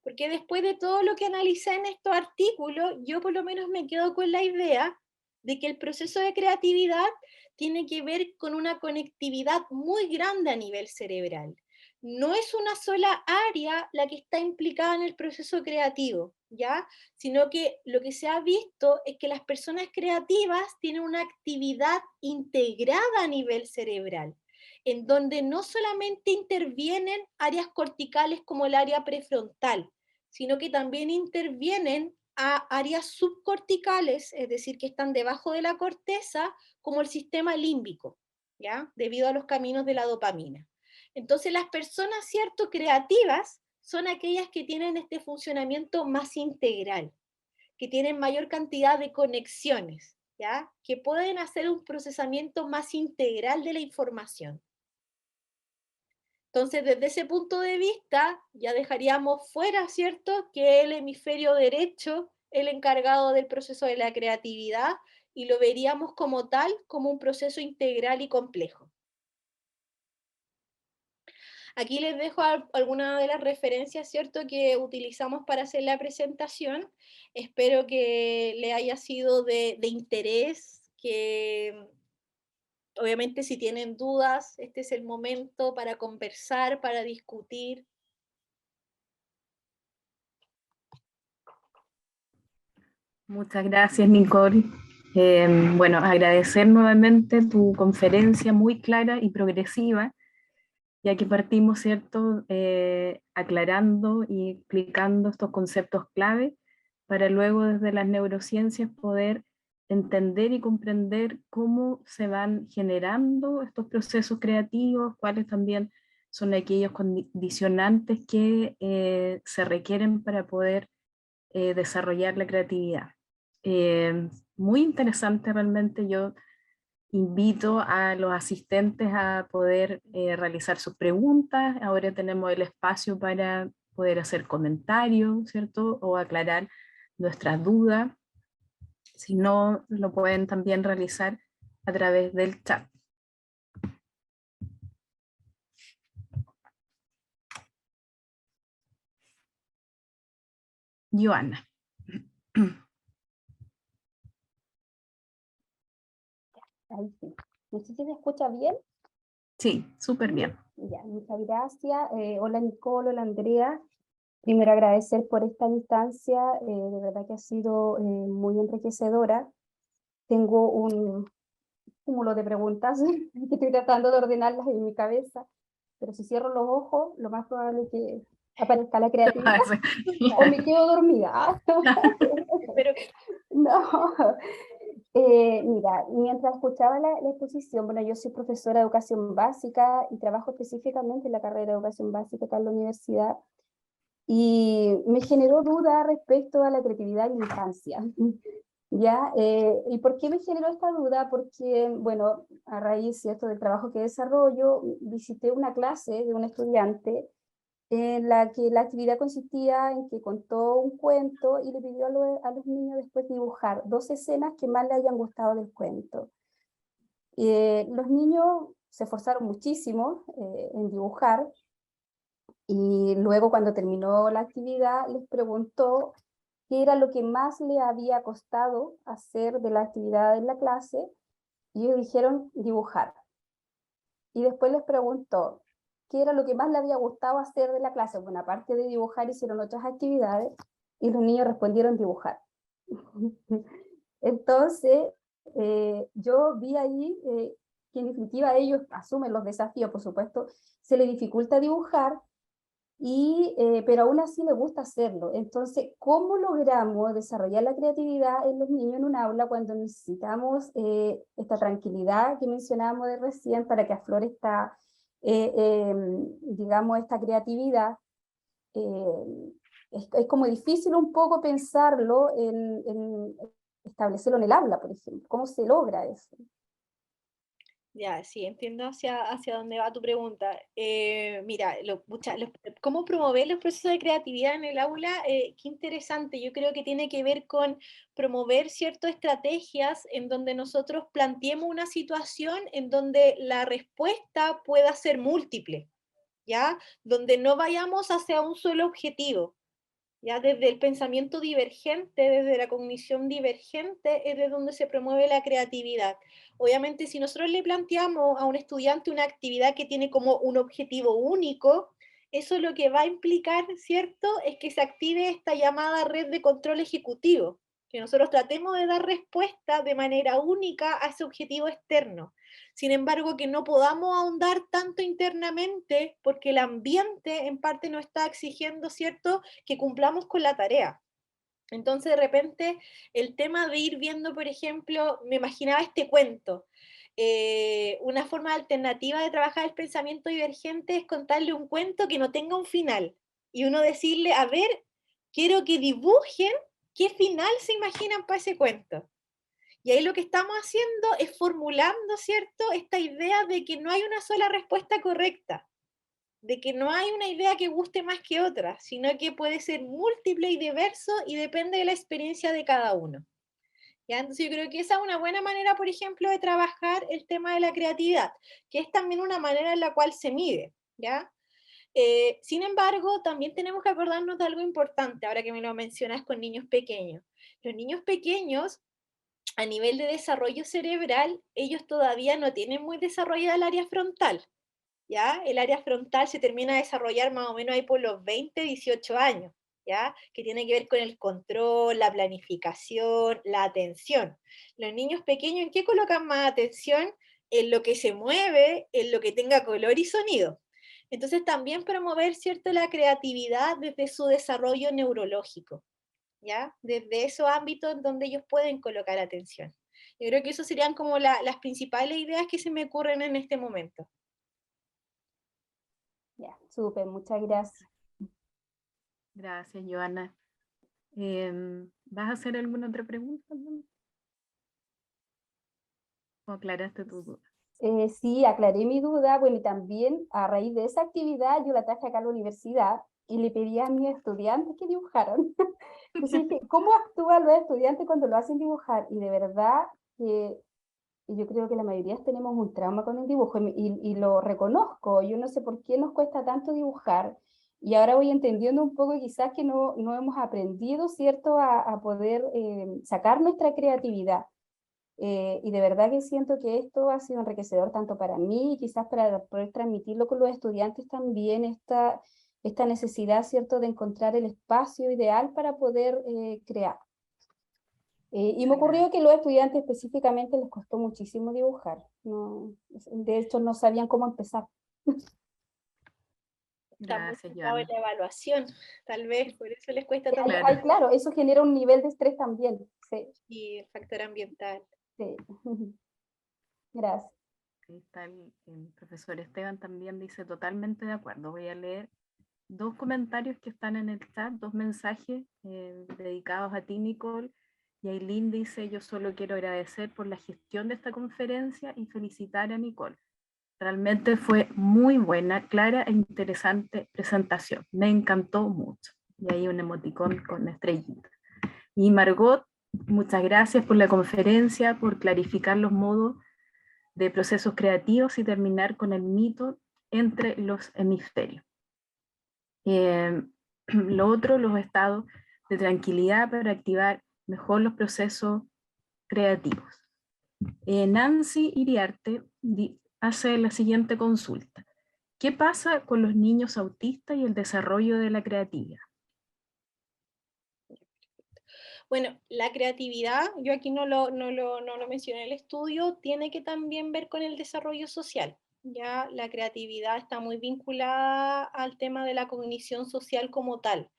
B: porque después de todo lo que analicé en estos artículos, yo por lo menos me quedo con la idea de que el proceso de creatividad tiene que ver con una conectividad muy grande a nivel cerebral. no es una sola área la que está implicada en el proceso creativo, ¿ya? Sino que lo que se ha visto es que las personas creativas tienen una actividad integrada a nivel cerebral, en donde no solamente intervienen áreas corticales como el área prefrontal, sino que también intervienen a áreas subcorticales, es decir, que están debajo de la corteza, como el sistema límbico, ¿ya? Debido a los caminos de la dopamina. Entonces las personas, ¿cierto?, creativas son aquellas que tienen este funcionamiento más integral, que tienen mayor cantidad de conexiones, ¿ya? Que pueden hacer un procesamiento más integral de la información. Entonces, desde ese punto de vista, ya dejaríamos fuera, ¿cierto?, que el hemisferio derecho, el encargado del proceso de la creatividad, y lo veríamos como tal, como un proceso integral y complejo. Aquí les dejo algunas de las referencias, ¿cierto?, que utilizamos para hacer la presentación. Espero que le haya sido de interés, que obviamente si tienen dudas, este es el momento para conversar, para discutir.
A: Muchas gracias, Nicole. Bueno, agradecer nuevamente tu conferencia muy clara y progresiva, ya que partimos, ¿cierto?, aclarando y explicando estos conceptos clave para luego desde las neurociencias poder entender y comprender cómo se van generando estos procesos creativos, cuáles también son aquellos condicionantes que se requieren para poder desarrollar la creatividad. Muy interesante realmente. Yo invito a los asistentes a poder realizar sus preguntas. Ahora tenemos el espacio para poder hacer comentarios, ¿cierto? O aclarar nuestras dudas. Si no, lo pueden también realizar a través del chat. Joana.
C: Ahí sí. No sé si se escucha bien.
A: Sí, súper bien.
C: Ya, muchas gracias. Hola Nicole, hola Andrea. Primero agradecer por esta instancia, de verdad que ha sido muy enriquecedora. Tengo un cúmulo de preguntas que estoy tratando de ordenarlas en mi cabeza, pero si cierro los ojos, lo más probable es que aparezca la creatividad o me quedo dormida.
B: Espero que
C: No. Mira, mientras escuchaba la exposición, bueno, yo soy profesora de educación básica y trabajo específicamente en la carrera de educación básica acá en la universidad, y me generó duda respecto a la creatividad en la infancia. ¿Ya? ¿Y por qué me generó esta duda? Porque, bueno, a raíz, ¿cierto?, del trabajo que desarrollo, visité una clase de un estudiante en la que la actividad consistía en que contó un cuento y le pidió a los niños después dibujar 2 escenas que más le hayan gustado del cuento. Los niños se esforzaron muchísimo en dibujar, y luego cuando terminó la actividad les preguntó qué era lo que más le había costado hacer de la actividad en la clase, y ellos dijeron dibujar. Y después les preguntó qué era lo que más le había gustado hacer de la clase. Bueno, aparte de dibujar, hicieron otras actividades, y los niños respondieron dibujar. Entonces, yo vi ahí que en definitiva ellos asumen los desafíos, por supuesto, se les dificulta dibujar, pero aún así les gusta hacerlo. Entonces, ¿cómo logramos desarrollar la creatividad en los niños en un aula cuando necesitamos esta tranquilidad que mencionábamos de recién para que aflore esta, digamos, esta creatividad? Es como difícil un poco pensarlo en establecerlo en el aula, por ejemplo. ¿Cómo se logra eso?
B: ya, sí, entiendo hacia dónde va tu pregunta. Mira, cómo promover los procesos de creatividad en el aula, qué interesante. Yo creo que tiene que ver con promover ciertas estrategias en donde nosotros planteemos una situación en donde la respuesta pueda ser múltiple, ¿ya? Donde no vayamos hacia un solo objetivo. Ya desde el pensamiento divergente, desde la cognición divergente, es de donde se promueve la creatividad. Obviamente, si nosotros le planteamos a un estudiante una actividad que tiene como un objetivo único, eso lo que va a implicar, ¿cierto?, es que se active esta llamada red de control ejecutivo, que nosotros tratemos de dar respuesta de manera única a ese objetivo externo. Sin embargo, que no podamos ahondar tanto internamente porque el ambiente en parte nos está exigiendo, ¿cierto?, que cumplamos con la tarea. Entonces, de repente, el tema de ir viendo, por ejemplo, me imaginaba este cuento. Una forma alternativa de trabajar el pensamiento divergente es contarle un cuento que no tenga un final. Y uno decirle, a ver, quiero que dibujen qué final se imaginan para ese cuento. Y ahí lo que estamos haciendo es formulando, ¿cierto?, esta idea de que no hay una sola respuesta correcta, de que no hay una idea que guste más que otra, sino que puede ser múltiple y diverso y depende de la experiencia de cada uno. ¿Ya? Entonces yo creo que esa es una buena manera, por ejemplo, de trabajar el tema de la creatividad, que es también una manera en la cual se mide, ¿ya? Sin embargo, también tenemos que acordarnos de algo importante, ahora que me lo mencionas con niños pequeños. Los niños pequeños, a nivel de desarrollo cerebral, ellos todavía no tienen muy desarrollada el área frontal, ¿ya? El área frontal se termina de desarrollar más o menos ahí por los 20, 18 años, ¿ya? Que tiene que ver con el control, la planificación, la atención. Los niños pequeños, ¿en qué colocan más atención? En lo que se mueve, en lo que tenga color y sonido. Entonces también promover, ¿cierto?, la creatividad desde su desarrollo neurológico, ¿ya? Desde esos ámbitos en donde ellos pueden colocar atención. Yo creo que eso serían como las principales ideas que se me ocurren en este momento.
C: Ya, súper, muchas gracias.
A: Gracias, Joana. ¿Vas a hacer alguna otra pregunta? ¿O aclaraste tu duda?
C: Sí, aclaré mi duda. Bueno, y también a raíz de esa actividad yo la traje acá a la universidad y le pedí a mis estudiantes que dibujaran. Entonces dije, ¿cómo actúan los estudiantes cuando lo hacen dibujar? Y de verdad que yo creo que la mayoría tenemos un trauma con el dibujo y lo reconozco. Yo no sé por qué nos cuesta tanto dibujar. Y ahora voy entendiendo un poco quizás que no hemos aprendido, ¿cierto?, a poder sacar nuestra creatividad. Y de verdad que siento que esto ha sido enriquecedor tanto para mí y quizás para poder transmitirlo con los estudiantes también, esta necesidad, ¿cierto?, de encontrar el espacio ideal para poder crear. Y me ocurrió que los estudiantes específicamente les costó muchísimo dibujar. No, de hecho, no sabían cómo empezar.
B: Está muy
A: Gracias,
B: enfocado en
A: Joana.
B: la evaluación, tal vez, por eso les cuesta tanto.
A: Claro.
C: Ay, claro, eso genera un nivel de estrés también. Sí,
B: Y el factor ambiental.
C: sí. Gracias.
A: Ahí está el profesor Esteban también dice totalmente de acuerdo. Voy a leer dos comentarios que están en el chat, dos mensajes dedicados a ti, Nicole. Y Aileen dice, yo solo quiero agradecer por la gestión de esta conferencia y felicitar a Nicole. Realmente fue muy buena, clara e interesante presentación. Me encantó mucho. Y ahí un emoticón con estrellita. Y Margot, muchas gracias por la conferencia, por clarificar los modos de procesos creativos y terminar con el mito entre los hemisferios. Lo otro, los estados de tranquilidad para activar mejor los procesos creativos. Nancy Iriarte hace la siguiente consulta. ¿Qué pasa con los niños autistas y el desarrollo de la creatividad?
B: Bueno, la creatividad, yo aquí no lo mencioné en el estudio, tiene que también ver con el desarrollo social. Ya la creatividad está muy vinculada al tema de la cognición social como tal.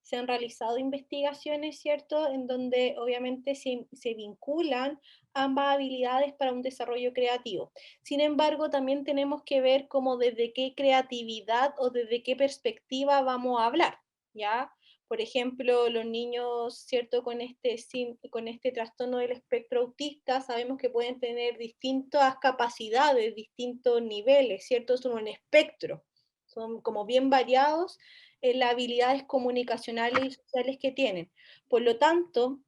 B: Se han realizado investigaciones, ¿cierto?, en donde obviamente se vinculan ambas habilidades para un desarrollo creativo. Sin embargo, también tenemos que ver cómo desde qué creatividad o desde qué perspectiva vamos a hablar, ¿ya? Por ejemplo, los niños, ¿cierto?, con este trastorno del espectro autista, sabemos que pueden tener distintas capacidades, distintos niveles, ¿cierto? Son un espectro, son como bien variados en las habilidades comunicacionales y sociales que tienen. Por lo tanto,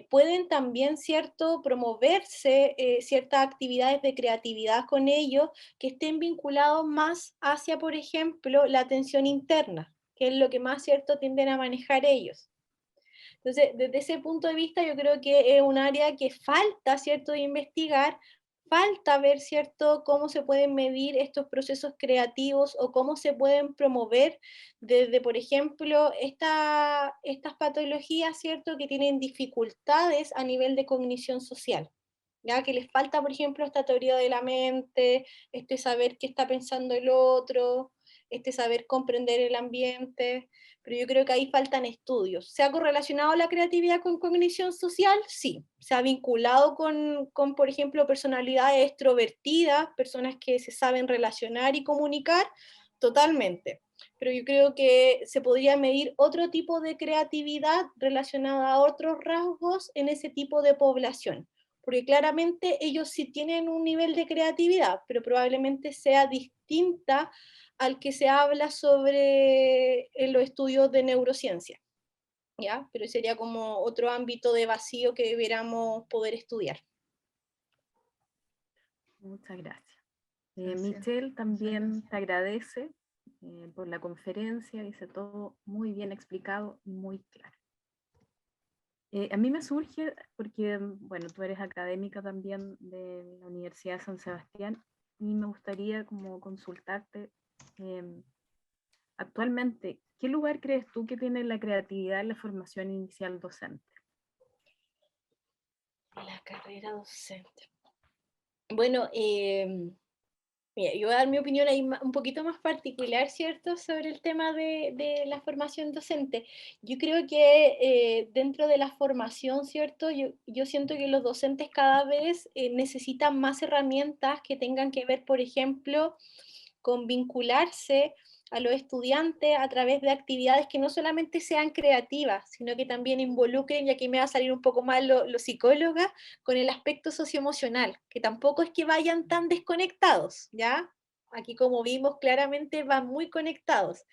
B: pueden también, ¿cierto?, promoverse ciertas actividades de creatividad con ellos que estén vinculados más hacia, por ejemplo, la atención interna, que es lo que más, ¿cierto?, tienden a manejar ellos. Entonces, desde ese punto de vista, yo creo que es un área que falta, ¿cierto?, de investigar, falta ver, ¿cierto?, cómo se pueden medir estos procesos creativos o cómo se pueden promover desde, por ejemplo, estas patologías, ¿cierto?, que tienen dificultades a nivel de cognición social. ¿Ya? Que les falta, por ejemplo, esta teoría de la mente, este saber qué está pensando el otro, este saber comprender el ambiente, pero yo creo que ahí faltan estudios. ¿Se ha correlacionado la creatividad con cognición social? Sí. ¿Se ha vinculado con, por ejemplo, personalidades extrovertidas, personas que se saben relacionar y comunicar? Totalmente. Pero yo creo que se podría medir otro tipo de creatividad relacionada a otros rasgos en ese tipo de población, porque claramente ellos sí tienen un nivel de creatividad, pero probablemente sea distinta al que se habla sobre en los estudios de neurociencia, ¿ya? Pero sería como otro ámbito de vacío que debiéramos poder estudiar.
A: Muchas gracias.
D: Gracias.
A: Michelle también te agradece por la conferencia, dice todo muy bien explicado y muy claro. A mí me surge, porque, bueno, tú eres académica también de la Universidad de San Sebastián, y me gustaría como consultarte, actualmente, ¿qué lugar crees tú que tiene la creatividad en la formación inicial docente?
B: La carrera docente. Bueno, mira, yo voy a dar mi opinión ahí un poquito más particular, ¿cierto?, sobre el tema de la formación docente. Yo creo que dentro de la formación, ¿cierto?, yo siento que los docentes cada vez necesitan más herramientas que tengan que ver, por ejemplo, con vincularse a los estudiantes a través de actividades que no solamente sean creativas, sino que también involucren, y aquí me va a salir un poco más lo psicóloga, con el aspecto socioemocional, que tampoco es que vayan tan desconectados, ¿ya? Aquí, como vimos, claramente van muy conectados,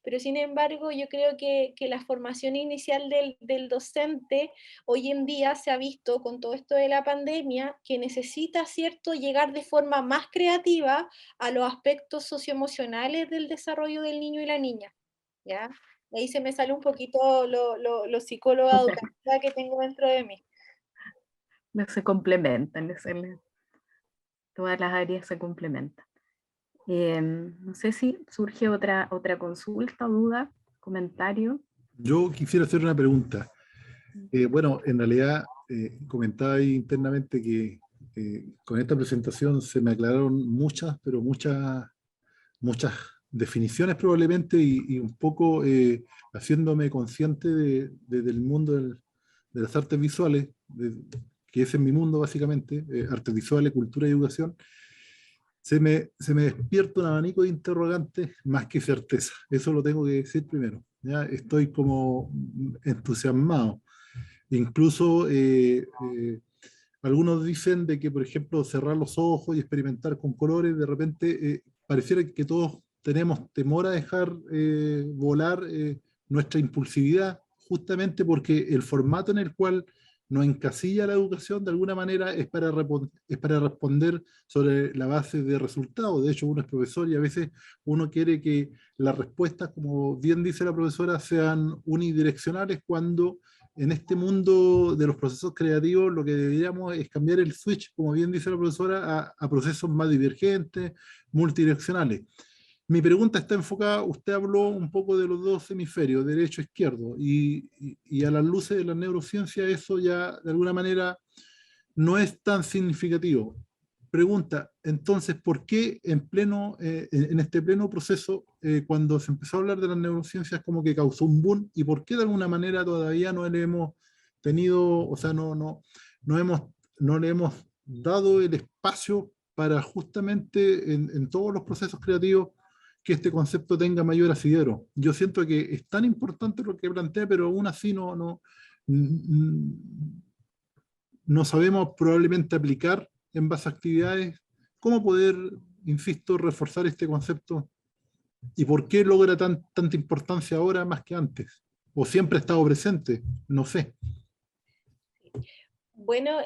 B: pero sin embargo yo creo que la formación inicial del docente hoy en día se ha visto con todo esto de la pandemia que necesita, ¿cierto?, llegar de forma más creativa a los aspectos socioemocionales del desarrollo del niño y la niña, ¿ya? Ahí se me sale un poquito lo psicóloga educativa que tengo dentro de mí.
A: No se complementan, todas las áreas se complementan. No sé si surge otra consulta, duda, comentario.
D: Yo quisiera hacer una pregunta. Bueno, en realidad comentaba ahí internamente que con esta presentación se me aclararon muchas, pero muchas definiciones probablemente y un poco haciéndome consciente del mundo de las artes visuales, que ese es mi mundo básicamente, artes visuales, cultura y educación. Se me despierta un abanico de interrogantes más que certeza. Eso lo tengo que decir primero. ¿Ya? Estoy como entusiasmado. Incluso algunos dicen de que, por ejemplo, cerrar los ojos y experimentar con colores, de repente pareciera que todos tenemos temor a dejar volar nuestra impulsividad, justamente porque el formato en el cual nos encasilla la educación de alguna manera es para responder sobre la base de resultados. De hecho, uno es profesor y a veces uno quiere que las respuestas, como bien dice la profesora, sean unidireccionales, cuando en este mundo de los procesos creativos lo que deberíamos es cambiar el switch, como bien dice la profesora, a procesos más divergentes, multidireccionales. Mi pregunta está enfocada, usted habló un poco de los dos hemisferios, derecho e izquierdo, y a las luces de la neurociencia eso ya de alguna manera no es tan significativo. Pregunta, entonces, ¿por qué en este pleno proceso, cuando se empezó a hablar de las neurociencias, como que causó un boom, y por qué de alguna manera todavía no le hemos tenido, o sea, no le hemos dado el espacio para justamente en todos los procesos creativos que este concepto tenga mayor asidero? Yo siento que es tan importante lo que plantea, pero aún así no sabemos probablemente aplicar en base a actividades. ¿Cómo poder, insisto, reforzar este concepto? ¿Y por qué logra tanta importancia ahora más que antes? ¿O siempre ha estado presente? No sé.
B: Bueno,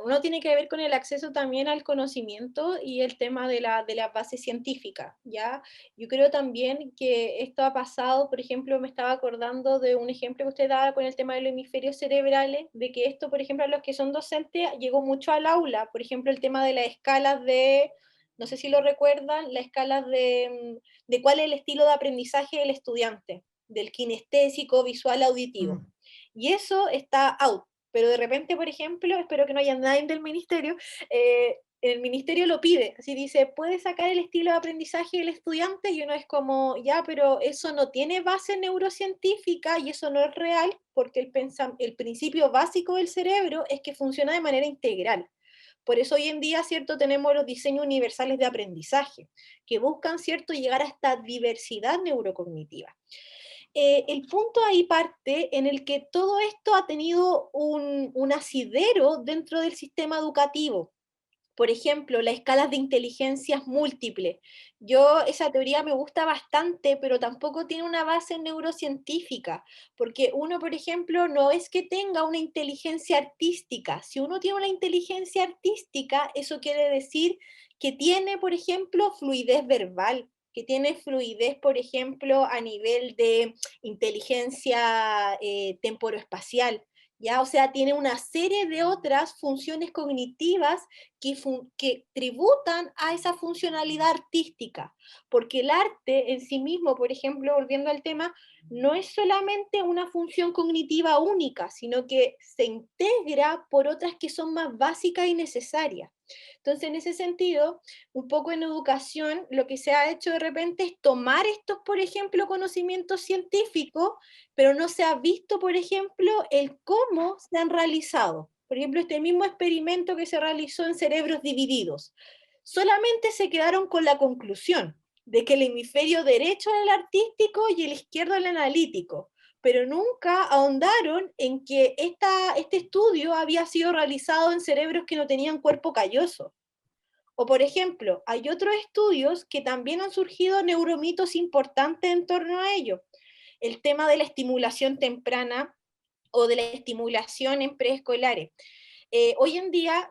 B: uno tiene que ver con el acceso también al conocimiento y el tema de la base científica, ¿ya? Yo creo también que esto ha pasado, por ejemplo, me estaba acordando de un ejemplo que usted daba con el tema de los hemisferios cerebrales, de que esto, por ejemplo, a los que son docentes llegó mucho al aula, por ejemplo, el tema de las escalas de, no sé si lo recuerdan, las escalas de cuál es el estilo de aprendizaje del estudiante, del kinestésico, visual, auditivo. Y eso está out. Pero de repente, por ejemplo, espero que no haya nadie del ministerio, el ministerio lo pide, así dice, puede sacar el estilo de aprendizaje del estudiante, y uno es como, ya, pero eso no tiene base neurocientífica y eso no es real, porque el principio básico del cerebro es que funciona de manera integral. Por eso hoy en día, ¿cierto?, tenemos los diseños universales de aprendizaje, que buscan, ¿cierto?, llegar a esta diversidad neurocognitiva. El punto ahí parte en el que todo esto ha tenido un asidero dentro del sistema educativo. Por ejemplo, las escalas de inteligencias múltiples. Esa teoría me gusta bastante, pero tampoco tiene una base neurocientífica, porque uno, por ejemplo, no es que tenga una inteligencia artística. Si uno tiene una inteligencia artística, eso quiere decir que tiene, por ejemplo, fluidez verbal, que tiene fluidez, por ejemplo, a nivel de inteligencia temporoespacial, ¿ya? O sea, tiene una serie de otras funciones cognitivas que tributan a esa funcionalidad artística, porque el arte en sí mismo, por ejemplo, volviendo al tema, no es solamente una función cognitiva única, sino que se integra por otras que son más básicas y necesarias. Entonces, en ese sentido, un poco en educación, lo que se ha hecho de repente es tomar estos, por ejemplo, conocimientos científicos, pero no se ha visto, por ejemplo, el cómo se han realizado. Por ejemplo, este mismo experimento que se realizó en cerebros divididos. Solamente se quedaron con la conclusión de que el hemisferio derecho era el artístico y el izquierdo el analítico, pero nunca ahondaron en que este estudio había sido realizado en cerebros que no tenían cuerpo calloso. O por ejemplo, hay otros estudios que también han surgido neuromitos importantes en torno a ello. El tema de la estimulación temprana o de la estimulación en preescolares. Hoy en día,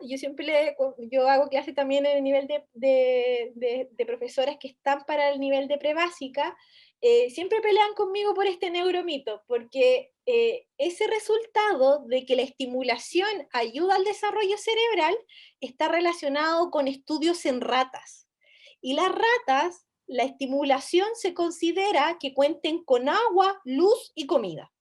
B: yo hago clase también en el nivel de profesoras que están para el nivel de prebásica, siempre pelean conmigo por este neuromito, porque ese resultado de que la estimulación ayuda al desarrollo cerebral está relacionado con estudios en ratas. Y las ratas, la estimulación se considera que cuenten con agua, luz y comida.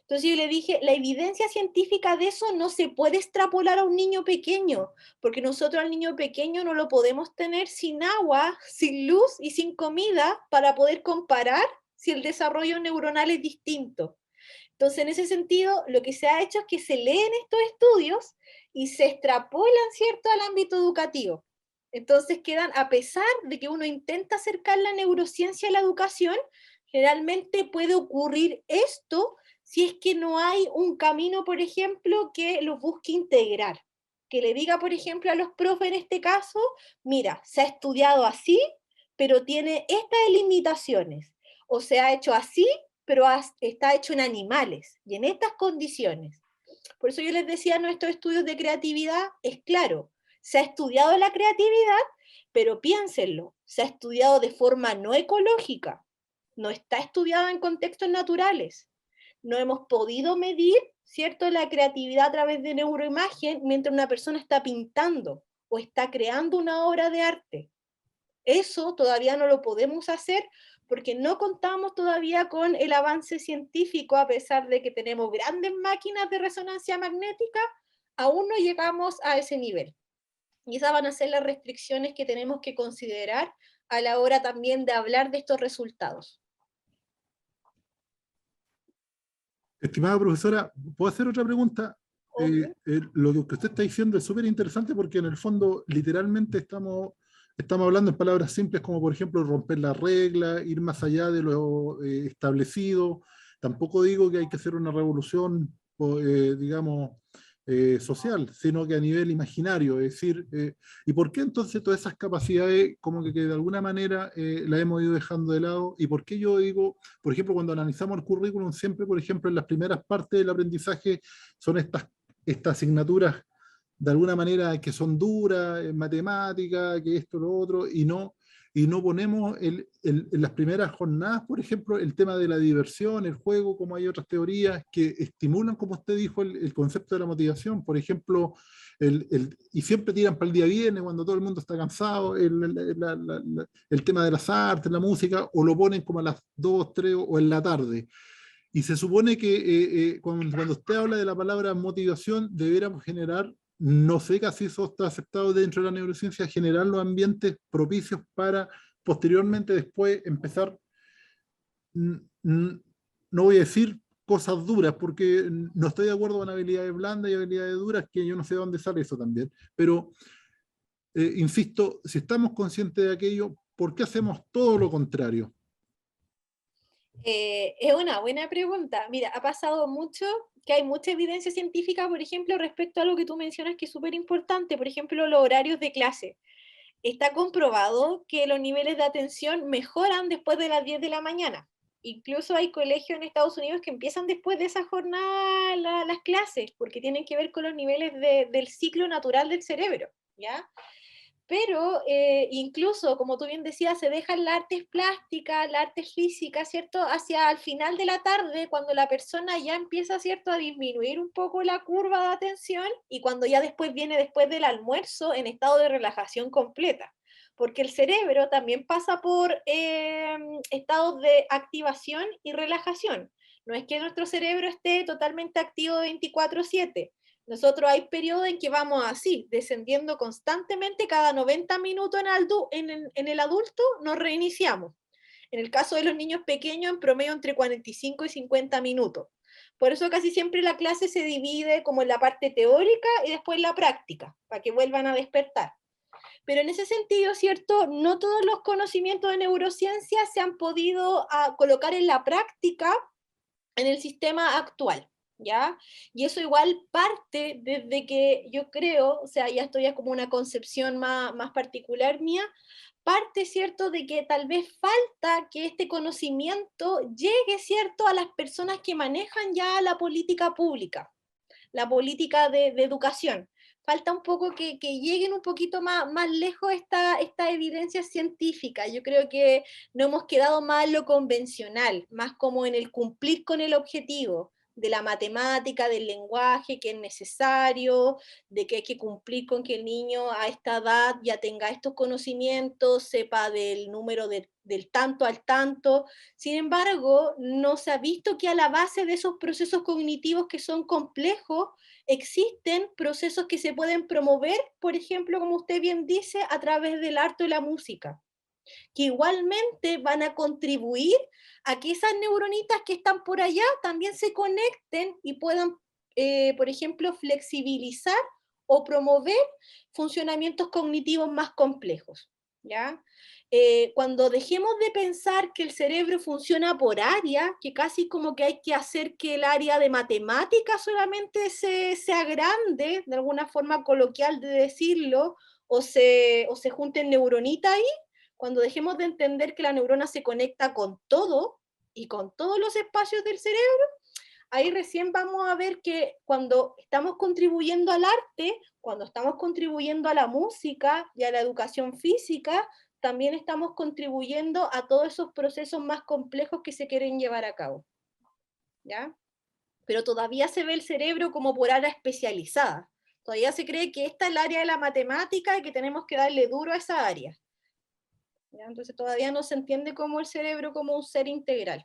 B: Entonces yo le dije, la evidencia científica de eso no se puede extrapolar a un niño pequeño, porque nosotros al niño pequeño no lo podemos tener sin agua, sin luz y sin comida para poder comparar si el desarrollo neuronal es distinto. Entonces, en ese sentido, lo que se ha hecho es que se leen estos estudios y se extrapolan, ¿cierto?, al ámbito educativo. Entonces quedan, a pesar de que uno intenta acercar la neurociencia a la educación, generalmente puede ocurrir esto si es que no hay un camino, por ejemplo, que lo busque integrar. Que le diga, por ejemplo, a los profes en este caso, mira, se ha estudiado así, pero tiene estas limitaciones. O se ha hecho así, pero está hecho en animales y en estas condiciones. Por eso yo les decía, nuestros estudios de creatividad es claro, se ha estudiado la creatividad, pero piénsenlo, se ha estudiado de forma no ecológica, no está estudiado en contextos naturales. No hemos podido medir, ¿cierto?, la creatividad a través de neuroimagen mientras una persona está pintando o está creando una obra de arte. Eso todavía no lo podemos hacer porque no contamos todavía con el avance científico, a pesar de que tenemos grandes máquinas de resonancia magnética, aún no llegamos a ese nivel. Y esas van a ser las restricciones que tenemos que considerar a la hora también de hablar de estos resultados.
D: Estimada profesora, ¿puedo hacer otra pregunta? Lo que usted está diciendo es súper interesante porque en el fondo literalmente estamos hablando en palabras simples como por ejemplo romper la regla, ir más allá de lo establecido. Tampoco digo que hay que hacer una revolución, digamos, social, sino que a nivel imaginario. Es decir, ¿y por qué entonces todas esas capacidades como que de alguna manera las hemos ido dejando de lado? ¿Y por qué yo digo, por ejemplo, cuando analizamos el currículum, siempre, por ejemplo, en las primeras partes del aprendizaje son estas estas asignaturas de alguna manera que son duras, en matemática, que esto, lo otro, y no ponemos en las primeras jornadas, por ejemplo, el tema de la diversión, el juego, como hay otras teorías que estimulan, como usted dijo, el concepto de la motivación. Por ejemplo, y siempre tiran para el día viernes cuando todo el mundo está cansado, el tema de las artes, la música, o lo ponen como a las 2, 3 o en la tarde. Y se supone que cuando usted habla de la palabra motivación, debiéramos generar, no sé si eso está aceptado dentro de la neurociencia, generar los ambientes propicios para posteriormente después empezar, no voy a decir cosas duras, porque no estoy de acuerdo con habilidades blandas y habilidades duras, que yo no sé de dónde sale eso también, pero insisto, si estamos conscientes de aquello, ¿por qué hacemos todo lo contrario?
B: Es una buena pregunta. Mira, ha pasado mucho que hay mucha evidencia científica, por ejemplo, respecto a lo que tú mencionas que es súper importante, por ejemplo, los horarios de clase. Está comprobado que los niveles de atención mejoran después de las 10 de la mañana. Incluso hay colegios en Estados Unidos que empiezan después de esa jornada las clases, porque tienen que ver con los niveles del ciclo natural del cerebro, ¿ya? Pero incluso, como tú bien decías, se dejan las artes plásticas, las artes físicas, ¿cierto? Hacia el final de la tarde, cuando la persona ya empieza, ¿cierto?, a disminuir un poco la curva de atención y cuando ya después viene después del almuerzo en estado de relajación completa. Porque el cerebro también pasa por estados de activación y relajación. No es que nuestro cerebro esté totalmente activo 24/7. Nosotros hay periodos en que vamos así, descendiendo constantemente, cada 90 minutos en el adulto nos reiniciamos. En el caso de los niños pequeños, en promedio entre 45 y 50 minutos. Por eso casi siempre la clase se divide como en la parte teórica y después la práctica, para que vuelvan a despertar. Pero en ese sentido, ¿cierto? No todos los conocimientos de neurociencia se han podido colocar en la práctica en el sistema actual, ¿ya? Y eso igual parte desde que yo creo, o sea, ya esto ya es como una concepción más particular mía, parte, ¿cierto?, de que tal vez falta que este conocimiento llegue, ¿cierto?, a las personas que manejan ya la política pública, la política de educación. Falta un poco que lleguen un poquito más lejos esta evidencia científica. Yo creo que no hemos quedado más en lo convencional, más como en el cumplir con el objetivo de la matemática, del lenguaje que es necesario, de que hay que cumplir con que el niño a esta edad ya tenga estos conocimientos, sepa del número del tanto al tanto. Sin embargo, no se ha visto que a la base de esos procesos cognitivos que son complejos, existen procesos que se pueden promover, por ejemplo, como usted bien dice, a través del arte o la música, que igualmente van a contribuir a que esas neuronitas que están por allá también se conecten y puedan, por ejemplo, flexibilizar o promover funcionamientos cognitivos más complejos, ¿ya? Cuando dejemos de pensar que el cerebro funciona por área, que casi como que hay que hacer que el área de matemáticas solamente sea grande, de alguna forma coloquial de decirlo, o se junten neuronitas ahí, cuando dejemos de entender que la neurona se conecta con todo y con todos los espacios del cerebro, ahí recién vamos a ver que cuando estamos contribuyendo al arte, cuando estamos contribuyendo a la música y a la educación física, también estamos contribuyendo a todos esos procesos más complejos que se quieren llevar a cabo, ¿ya? Pero todavía se ve el cerebro como por área especializada. Todavía se cree que esta es el área de la matemática y que tenemos que darle duro a esa área, ¿ya? Entonces todavía no se entiende como el cerebro como un ser integral.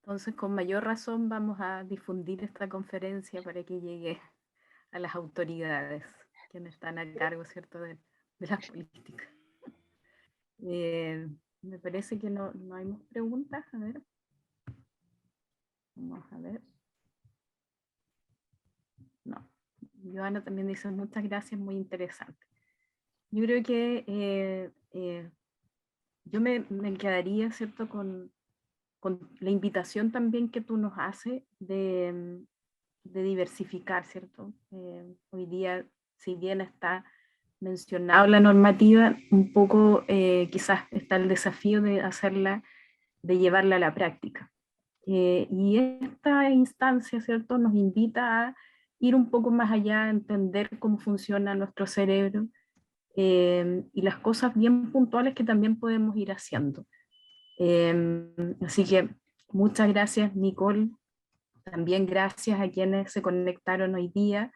A: Entonces, con mayor razón vamos a difundir esta conferencia para que llegue a las autoridades, quienes están a cargo, ¿cierto?, de las políticas. Me parece que no hay más preguntas. A ver. Vamos a ver. No. Joana también dice muchas gracias, muy interesante. Yo creo que yo me quedaría, ¿cierto?, con la invitación también que tú nos haces de diversificar, ¿cierto? Hoy día, si bien está mencionado la normativa, un poco quizás está el desafío de hacerla, de llevarla a la práctica. Y esta instancia, ¿cierto?, nos invita a ir un poco más allá, a entender cómo funciona nuestro cerebro y las cosas bien puntuales que también podemos ir haciendo. Así que muchas gracias, Nicole. También gracias a quienes se conectaron hoy día.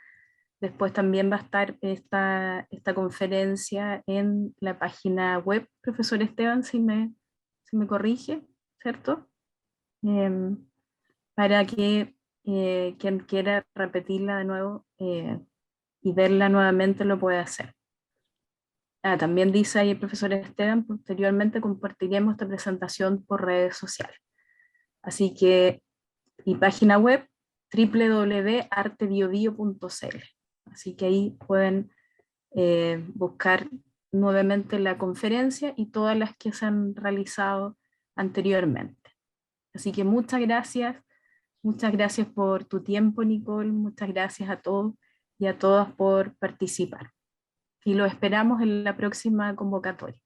A: Después también va a estar esta conferencia en la página web, profesor Esteban, si me corrige, ¿cierto? Para que quien quiera repetirla de nuevo y verla nuevamente lo pueda hacer. También dice ahí el profesor Esteban, posteriormente compartiremos esta presentación por redes sociales. Así que, y página web, www.artebiobio.cl. Así que ahí pueden buscar nuevamente la conferencia y todas las que se han realizado anteriormente. Así que muchas gracias por tu tiempo, Nicole, muchas gracias a todos y a todas por participar. Y lo esperamos en la próxima convocatoria.